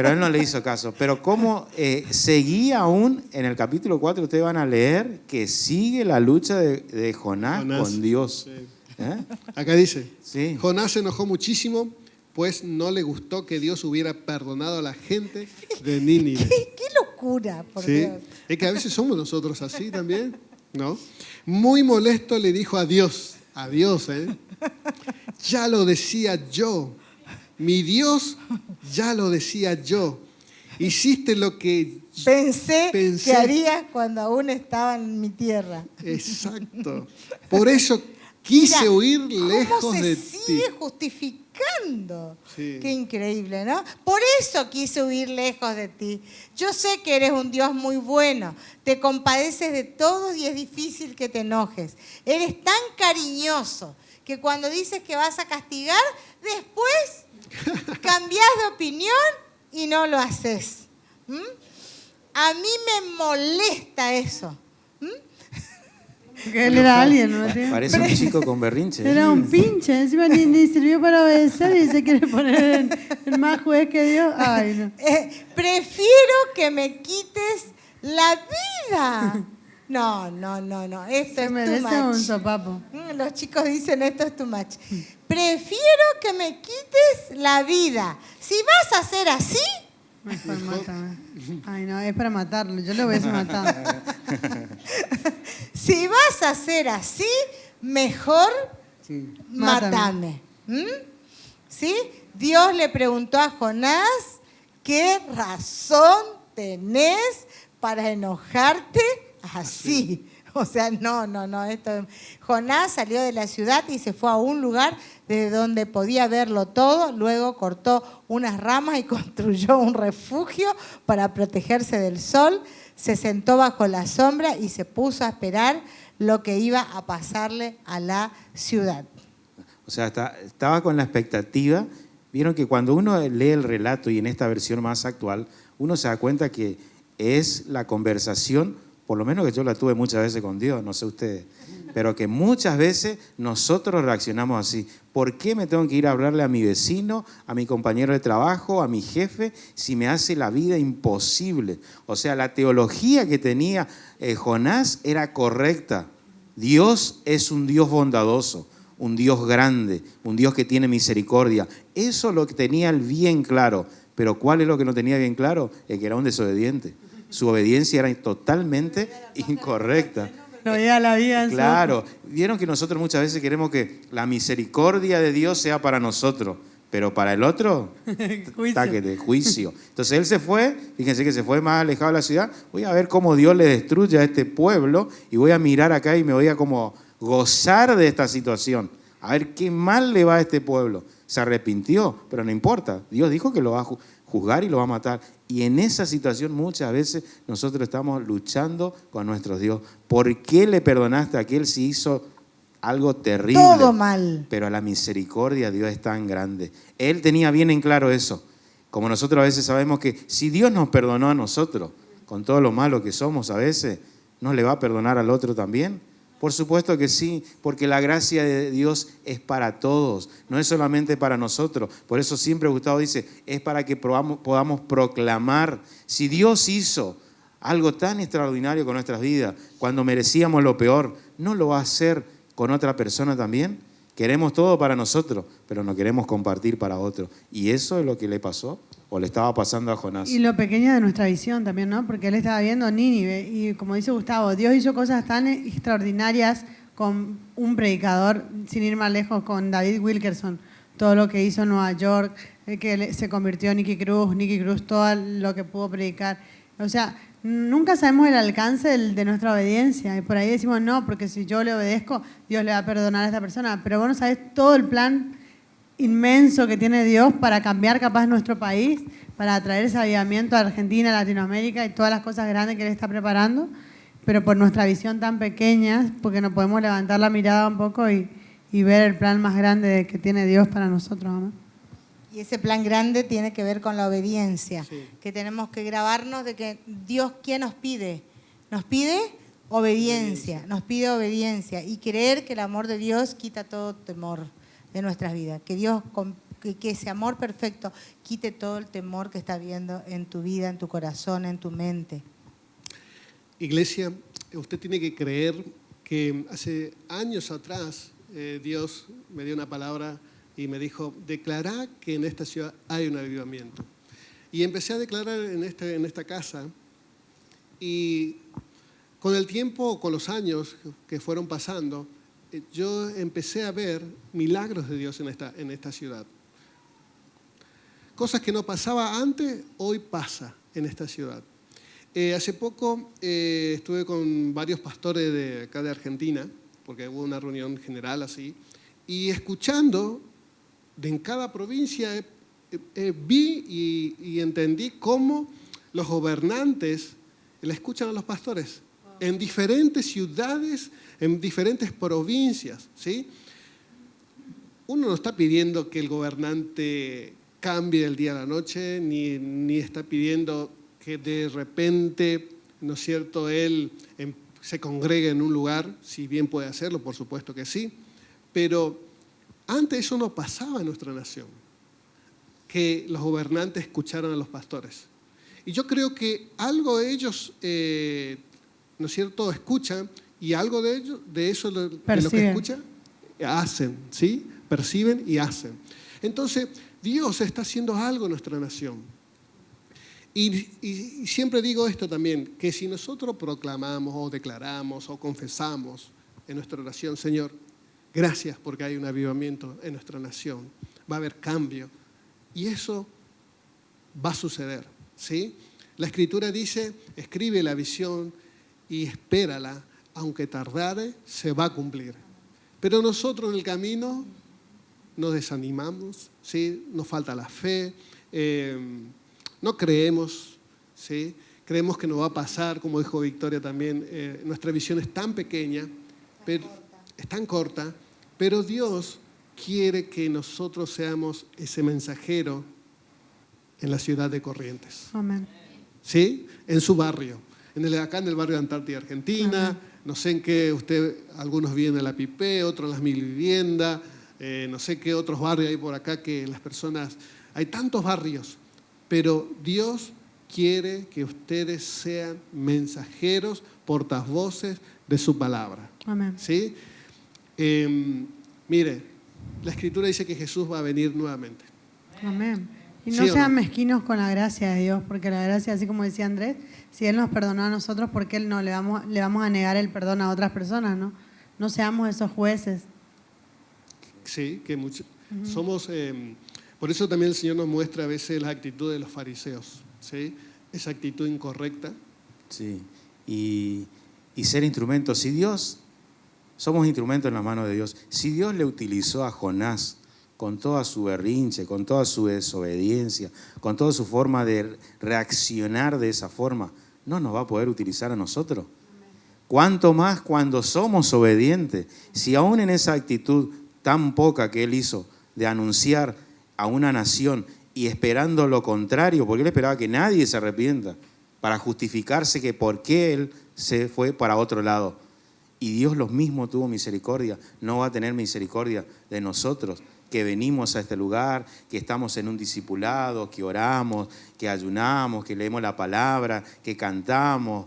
él no le hizo caso. Pero cómo seguía aún en el capítulo 4, ustedes van a leer que sigue la lucha de Jonás con Dios. Sí. Acá dice, sí. Jonás se enojó muchísimo, pues no le gustó que Dios hubiera perdonado a la gente de Nínive. ¡Qué locura, por Dios! Es que a veces somos nosotros así también, ¿no? Muy molesto le dijo a Dios, ya lo decía yo, mi Dios, ya lo decía yo. Hiciste lo que pensé que harías cuando aún estaba en mi tierra. Exacto. Por eso quise huir lejos de ti. ¿Cómo se sigue justificando? Sí. Qué increíble, ¿no? Por eso quise huir lejos de ti. Yo sé que eres un Dios muy bueno. Te compadeces de todos y es difícil que te enojes. Eres tan cariñoso que cuando dices que vas a castigar, después cambiás de opinión y no lo haces. A mí me molesta eso. Porque él era alguien, ¿no? Parece un chico con berrinche. Era un pinche, encima ni sirvió para obedecer y se quiere poner el más juez que Dios. Ay, no. Prefiero que me quites la vida. No. Esto es too much. Se merece un sopapo. Los chicos dicen esto es too much. Prefiero que me quites la vida. Si vas a hacer así... Mejor mátame. Ay, no, es para matarlo. Yo lo hubiese matado. Si vas a hacer así, mejor mátame. ¿Sí? Dios le preguntó a Jonás, ¿qué razón tenés para enojarte así? O sea, no. Jonás salió de la ciudad y se fue a un lugar desde donde podía verlo todo. Luego cortó unas ramas y construyó un refugio para protegerse del sol. Se sentó bajo la sombra y se puso a esperar lo que iba a pasarle a la ciudad. O sea, estaba con la expectativa. Vieron que cuando uno lee el relato, y en esta versión más actual, uno se da cuenta que es la conversación, por lo menos que yo la tuve muchas veces con Dios, no sé ustedes, pero que muchas veces nosotros reaccionamos así. ¿Por qué me tengo que ir a hablarle a mi vecino, a mi compañero de trabajo, a mi jefe, si me hace la vida imposible? O sea, la teología que tenía Jonás era correcta. Dios es un Dios bondadoso, un Dios grande, un Dios que tiene misericordia. Eso es lo que tenía él bien claro. Pero ¿cuál es lo que no tenía bien claro? Es que era un desobediente. Su obediencia era totalmente incorrecta. No veía la vida. Claro, vieron que nosotros muchas veces queremos que la misericordia de Dios sea para nosotros, pero para el otro, juicio. Entonces él se fue, fíjense que se fue más alejado de la ciudad. Voy a ver cómo Dios le destruye a este pueblo y voy a mirar acá y me voy a como gozar de esta situación. A ver qué mal le va a este pueblo. Se arrepintió, pero no importa. Dios dijo que lo va a juzgar y lo va a matar. Y en esa situación muchas veces nosotros estamos luchando con nuestro Dios. ¿Por qué le perdonaste a aquel si hizo algo terrible. Todo mal. Pero la misericordia de Dios es tan grande. Él tenía bien en claro eso. Como nosotros a veces sabemos que si Dios nos perdonó a nosotros, con todo lo malo que somos a veces, ¿no le va a perdonar al otro también? Por supuesto que sí, porque la gracia de Dios es para todos, no es solamente para nosotros. Por eso siempre Gustavo dice, es para que podamos proclamar. Si Dios hizo algo tan extraordinario con nuestras vidas, cuando merecíamos lo peor, ¿no lo va a hacer con otra persona también? Queremos todo para nosotros, pero no queremos compartir para otros. Y eso es lo que le pasó o le estaba pasando a Jonás. Y lo pequeño de nuestra visión también, ¿no? Porque él estaba viendo Nínive y como dice Gustavo, Dios hizo cosas tan extraordinarias con un predicador, sin ir más lejos, con David Wilkerson. Todo lo que hizo en Nueva York, que se convirtió en Nicky Cruz, todo lo que pudo predicar. O sea, nunca sabemos el alcance de nuestra obediencia. Y por ahí decimos, no, porque si yo le obedezco, Dios le va a perdonar a esta persona. Pero vos no sabés todo el plan inmenso que tiene Dios para cambiar capaz nuestro país, para traer ese avivamiento a Argentina, Latinoamérica y todas las cosas grandes que Él está preparando. Pero por nuestra visión tan pequeña, porque no podemos levantar la mirada un poco y ver el plan más grande que tiene Dios para nosotros, ¿no? Y ese plan grande tiene que ver con la obediencia, Sí. que tenemos que grabarnos de que Dios, ¿qué nos pide? Nos pide obediencia, nos pide obediencia y creer que el amor de Dios quita todo temor de nuestras vidas, que Dios, que ese amor perfecto quite todo el temor que está habiendo en tu vida, en tu corazón, en tu mente. Iglesia, usted tiene que creer que hace años atrás Dios me dio una palabra y me dijo, declará que en esta ciudad hay un avivamiento. Y empecé a declarar en esta casa y con el tiempo, con los años que fueron pasando, yo empecé a ver milagros de Dios en esta ciudad. Cosas que no pasaba antes, hoy pasa en esta ciudad. Hace poco estuve con varios pastores de acá de Argentina, porque hubo una reunión general así, y escuchando en cada provincia vi y entendí cómo los gobernantes le escuchan a los pastores en diferentes ciudades, en diferentes provincias, ¿sí? Uno no está pidiendo que el gobernante cambie del día a la noche, ni está pidiendo que de repente, ¿no es cierto?, él se congregue en un lugar, si bien puede hacerlo, por supuesto que sí, pero antes eso no pasaba en nuestra nación, que los gobernantes escucharan a los pastores. Y yo creo que algo de ellos, ¿no es cierto?, escuchan y algo de ellos, de eso, de lo que escuchan, hacen, ¿sí? Perciben y hacen. Entonces, Dios está haciendo algo en nuestra nación. Y siempre digo esto también, que si nosotros proclamamos o declaramos o confesamos en nuestra oración, Señor, gracias porque hay un avivamiento en nuestra nación, va a haber cambio. Y eso va a suceder, ¿sí? La Escritura dice, escribe la visión y espérala, aunque tardare, se va a cumplir. Pero nosotros en el camino nos desanimamos, ¿sí? Nos falta la fe, no creemos, ¿sí? Creemos que no va a pasar, como dijo Victoria también, nuestra visión es tan pequeña, es tan corta, pero Dios quiere que nosotros seamos ese mensajero en la ciudad de Corrientes. Amén. ¿Sí? En su barrio. Acá en el barrio de Antártida, Argentina. Amén. No sé en qué algunos viven en la Pipé, otros en las Mil Viviendas, no sé qué otros barrios hay por acá que las personas... Hay tantos barrios, pero Dios quiere que ustedes sean mensajeros, portavoces de su palabra. Amén. ¿Sí? Mire, la Escritura dice que Jesús va a venir nuevamente. Amén. Y no ¿Sí sean no? mezquinos con la gracia de Dios, porque la gracia, así como decía Andrés, si Él nos perdonó a nosotros, ¿por qué no le vamos a negar el perdón a otras personas? No seamos esos jueces. Sí, que somos... por eso también el Señor nos muestra a veces la actitud de los fariseos, ¿sí? Esa actitud incorrecta. Sí, y ser instrumentos. Si Dios, somos instrumentos en las manos de Dios. Si Dios le utilizó a Jonás con toda su berrinche, con toda su desobediencia, con toda su forma de reaccionar de esa forma, ¿no nos va a poder utilizar a nosotros? ¿Cuánto más cuando somos obedientes? Si aún en esa actitud tan poca que él hizo de anunciar a una nación y esperando lo contrario, porque él esperaba que nadie se arrepienta, para justificarse que por qué él se fue para otro lado. Y Dios lo mismo tuvo misericordia, no va a tener misericordia de nosotros, que venimos a este lugar, que estamos en un discipulado, que oramos, que ayunamos, que leemos la palabra, que cantamos.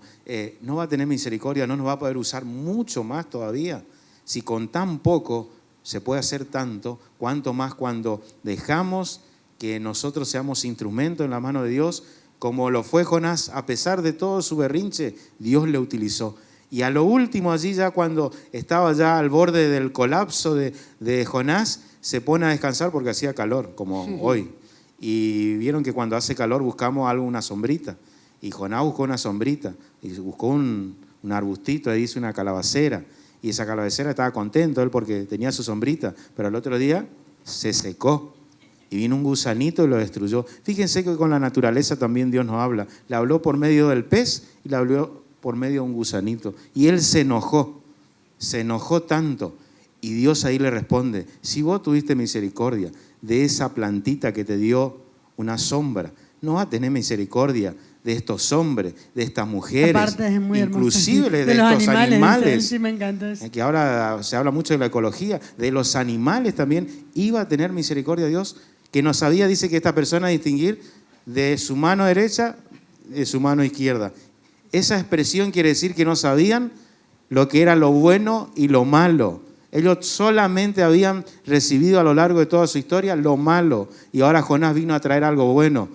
No va a tener misericordia, no nos va a poder usar mucho más todavía. Si con tan poco se puede hacer tanto, cuánto más cuando dejamos que nosotros seamos instrumentos en la mano de Dios, como lo fue Jonás. A pesar de todo su berrinche, Dios le utilizó. Y a lo último, allí ya cuando estaba ya al borde del colapso de Jonás, se pone a descansar porque hacía calor, como hoy. Y vieron que cuando hace calor buscamos algo, una sombrita. Y Jonás buscó una sombrita, y buscó un arbustito, ahí dice una calabacera. Y esa calabacera estaba contento él porque tenía su sombrita, pero al otro día se secó. Y vino un gusanito y lo destruyó. Fíjense que con la naturaleza también Dios nos habla. Le habló por medio del pez y le habló por medio de un gusanito. Y él se enojó tanto. Y Dios ahí le responde, si vos tuviste misericordia de esa plantita que te dio una sombra, no vas a tener misericordia de estos hombres, de estas mujeres, inclusive de estos animales. Sí, me encanta eso. Que ahora se habla mucho de la ecología, de los animales también. Iba a tener misericordia de Dios, que no sabía, dice, que esta persona distinguir de su mano derecha de su mano izquierda. Esa expresión quiere decir que no sabían lo que era lo bueno y lo malo. Ellos solamente habían recibido a lo largo de toda su historia lo malo, y ahora Jonás vino a traer algo bueno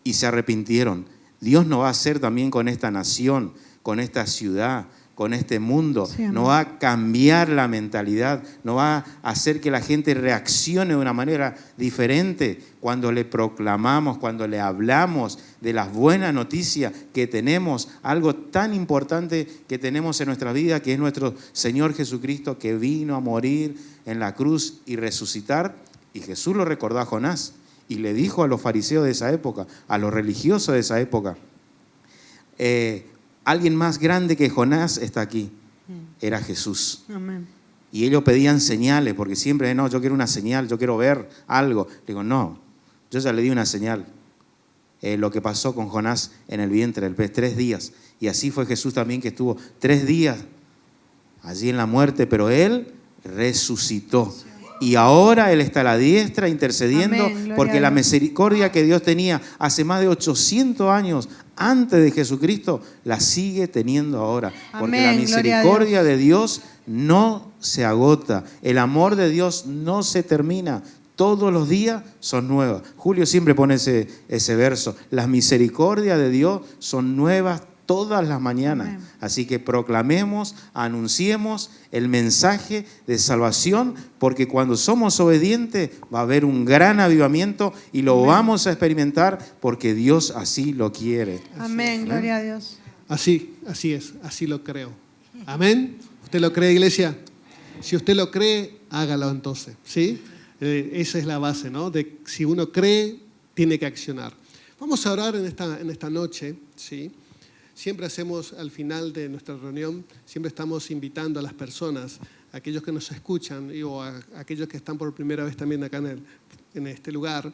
y se arrepintieron. Dios nos va a hacer también con esta nación, con esta ciudad, con este mundo. Sí, nos va a cambiar la mentalidad, nos va a hacer que la gente reaccione de una manera diferente cuando le proclamamos, cuando le hablamos de las buenas noticias que tenemos, algo tan importante que tenemos en nuestra vida, que es nuestro Señor Jesucristo, que vino a morir en la cruz y resucitar. Y Jesús lo recordó a Jonás y le dijo a los fariseos de esa época, a los religiosos de esa época, alguien más grande que Jonás está aquí. Era Jesús. Amén. Y ellos pedían señales, porque siempre, no, yo quiero una señal, yo quiero ver algo. Le digo, no, yo ya le di una señal. Lo que pasó con Jonás en el vientre del pez, 3 días. Y así fue Jesús también, que estuvo 3 días allí en la muerte, pero Él resucitó. Y ahora Él está a la diestra intercediendo. Amén, porque la misericordia que Dios tenía hace más de 800 años antes de Jesucristo, la sigue teniendo ahora. Porque amén, la misericordia de Dios no se agota. El amor de Dios no se termina. Todos los días son nuevas. Julio siempre pone ese verso. Las misericordias de Dios son nuevas todas las mañanas. Amén. Así que proclamemos, anunciemos el mensaje de salvación, porque cuando somos obedientes va a haber un gran avivamiento y lo amén. Vamos a experimentar porque Dios así lo quiere. Amén, gloria a Dios. Así es, así lo creo. Amén. ¿Usted lo cree, iglesia? Si usted lo cree, hágalo entonces, ¿sí? Esa es la base, ¿no? De si uno cree, tiene que accionar. Vamos a orar en esta noche, ¿sí? Siempre hacemos al final de nuestra reunión, siempre estamos invitando a las personas, a aquellos que nos escuchan o a aquellos que están por primera vez también acá en este lugar,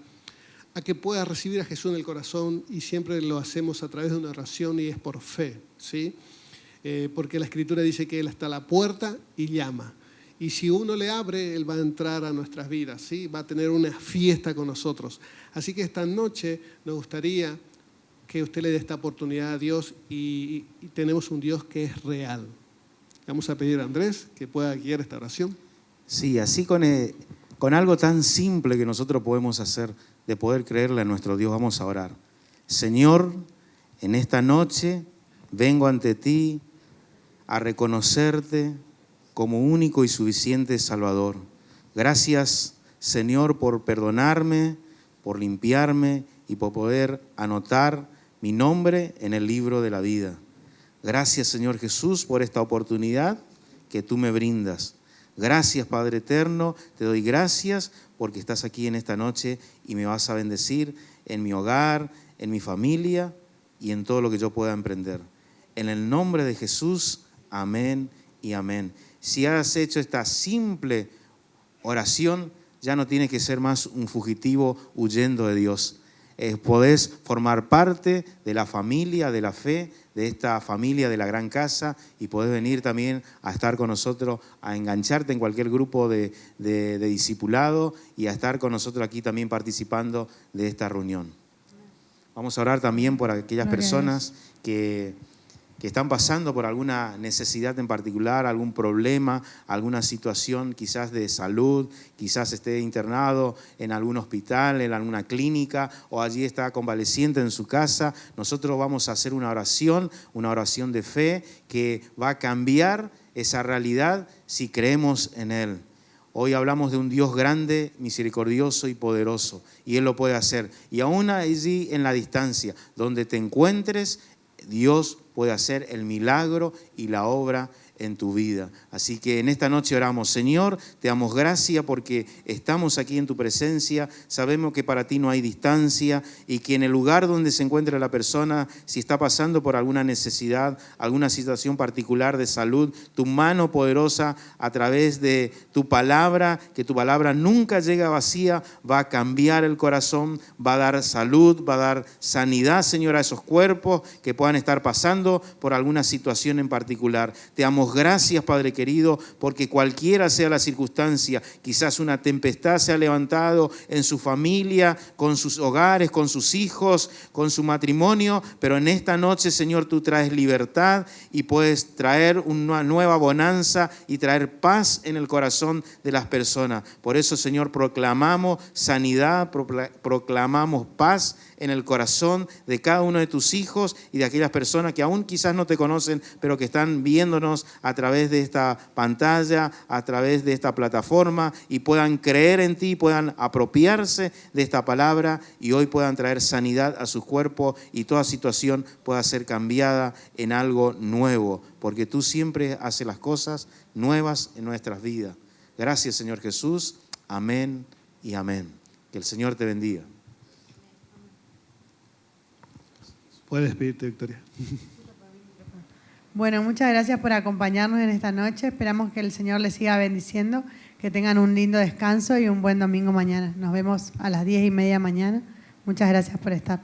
a que puedan recibir a Jesús en el corazón, y siempre lo hacemos a través de una oración y es por fe, ¿sí? Porque la Escritura dice que Él está a la puerta y llama. Y si uno le abre, Él va a entrar a nuestras vidas, ¿sí? Va a tener una fiesta con nosotros. Así que esta noche nos gustaría que usted le dé esta oportunidad a Dios y tenemos un Dios que es real. Vamos a pedir a Andrés que pueda guiar esta oración. Sí, así con algo tan simple que nosotros podemos hacer, de poder creerle a nuestro Dios, vamos a orar. Señor, en esta noche vengo ante ti a reconocerte como único y suficiente Salvador. Gracias, Señor, por perdonarme, por limpiarme y por poder anotar mi nombre en el libro de la vida. Gracias, Señor Jesús, por esta oportunidad que tú me brindas. Gracias, Padre eterno, te doy gracias porque estás aquí en esta noche y me vas a bendecir en mi hogar, en mi familia y en todo lo que yo pueda emprender. En el nombre de Jesús, Amén y amén. Si has hecho esta simple oración, ya no tienes que ser más un fugitivo huyendo de Dios. Podés formar parte de la familia, de la fe, de esta familia de la gran casa, y podés venir también a estar con nosotros, a engancharte en cualquier grupo de discipulado y a estar con nosotros aquí también participando de esta reunión. Vamos a orar también por aquellas personas que están pasando por alguna necesidad en particular, algún problema, alguna situación quizás de salud, quizás esté internado en algún hospital, en alguna clínica, o allí está convaleciente en su casa. Nosotros vamos a hacer una oración de fe que va a cambiar esa realidad si creemos en Él. Hoy hablamos de un Dios grande, misericordioso y poderoso, y Él lo puede hacer. Y aún allí en la distancia, donde te encuentres, Dios puede hacer el milagro y la obra en tu vida. Así que en esta noche oramos. Señor, te damos gracias porque estamos aquí en tu presencia. Sabemos que para ti no hay distancia y que en el lugar donde se encuentra la persona, si está pasando por alguna necesidad, alguna situación particular de salud, tu mano poderosa a través de tu palabra, que tu palabra nunca llega vacía, va a cambiar el corazón, va a dar salud, va a dar sanidad, Señor, a esos cuerpos que puedan estar pasando por alguna situación en particular. Te damos gracias, Padre querido, porque cualquiera sea la circunstancia, quizás una tempestad se ha levantado en su familia, con sus hogares, con sus hijos, con su matrimonio, pero en esta noche, Señor, tú traes libertad y puedes traer una nueva bonanza y traer paz en el corazón de las personas. Por eso, Señor, proclamamos sanidad, proclamamos paz en el corazón de cada uno de tus hijos y de aquellas personas que aún quizás no te conocen, pero que están viéndonos a través de esta pantalla, a través de esta plataforma, y puedan creer en ti, puedan apropiarse de esta palabra y hoy puedan traer sanidad a sus cuerpos y toda situación pueda ser cambiada en algo nuevo, porque tú siempre haces las cosas nuevas en nuestras vidas. Gracias, Señor Jesús. Amén y amén. Que el Señor te bendiga. Puedes despedirte, Victoria. Bueno, muchas gracias por acompañarnos en esta noche. Esperamos que el Señor les siga bendiciendo, que tengan un lindo descanso y un buen domingo mañana. Nos vemos a las 10:30 mañana. Muchas gracias por estar.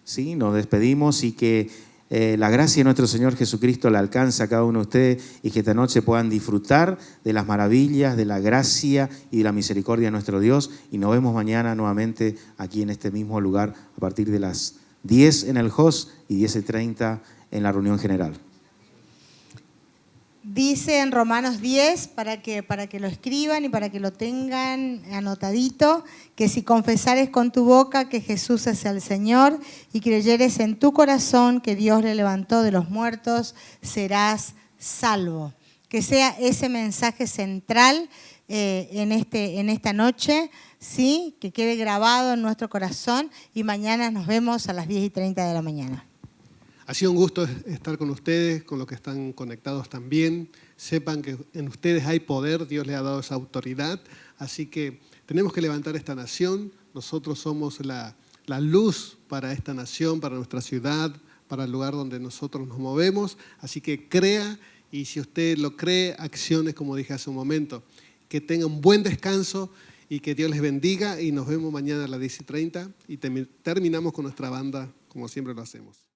Sí, nos despedimos y que la gracia de nuestro Señor Jesucristo le alcance a cada uno de ustedes y que esta noche puedan disfrutar de las maravillas, de la gracia y de la misericordia de nuestro Dios. Y nos vemos mañana nuevamente aquí en este mismo lugar a partir de las 10 en el HOS y 10:30 en la reunión general. Dice en Romanos 10, para que lo escriban y para que lo tengan anotadito, que si confesares con tu boca que Jesús es el Señor y creyeres en tu corazón que Dios le levantó de los muertos, serás salvo. Que sea ese mensaje central en esta noche, ¿sí? Que quede grabado en nuestro corazón y mañana nos vemos a las 10:30 de la mañana. Ha sido un gusto estar con ustedes, con los que están conectados también. Sepan que en ustedes hay poder, Dios les ha dado esa autoridad. Así que tenemos que levantar esta nación. Nosotros somos la luz para esta nación, para nuestra ciudad, para el lugar donde nosotros nos movemos. Así que crea, y si usted lo cree, acciones como dije hace un momento. Que tengan un buen descanso y que Dios les bendiga. Y nos vemos mañana a las 10:30 y terminamos con nuestra banda como siempre lo hacemos.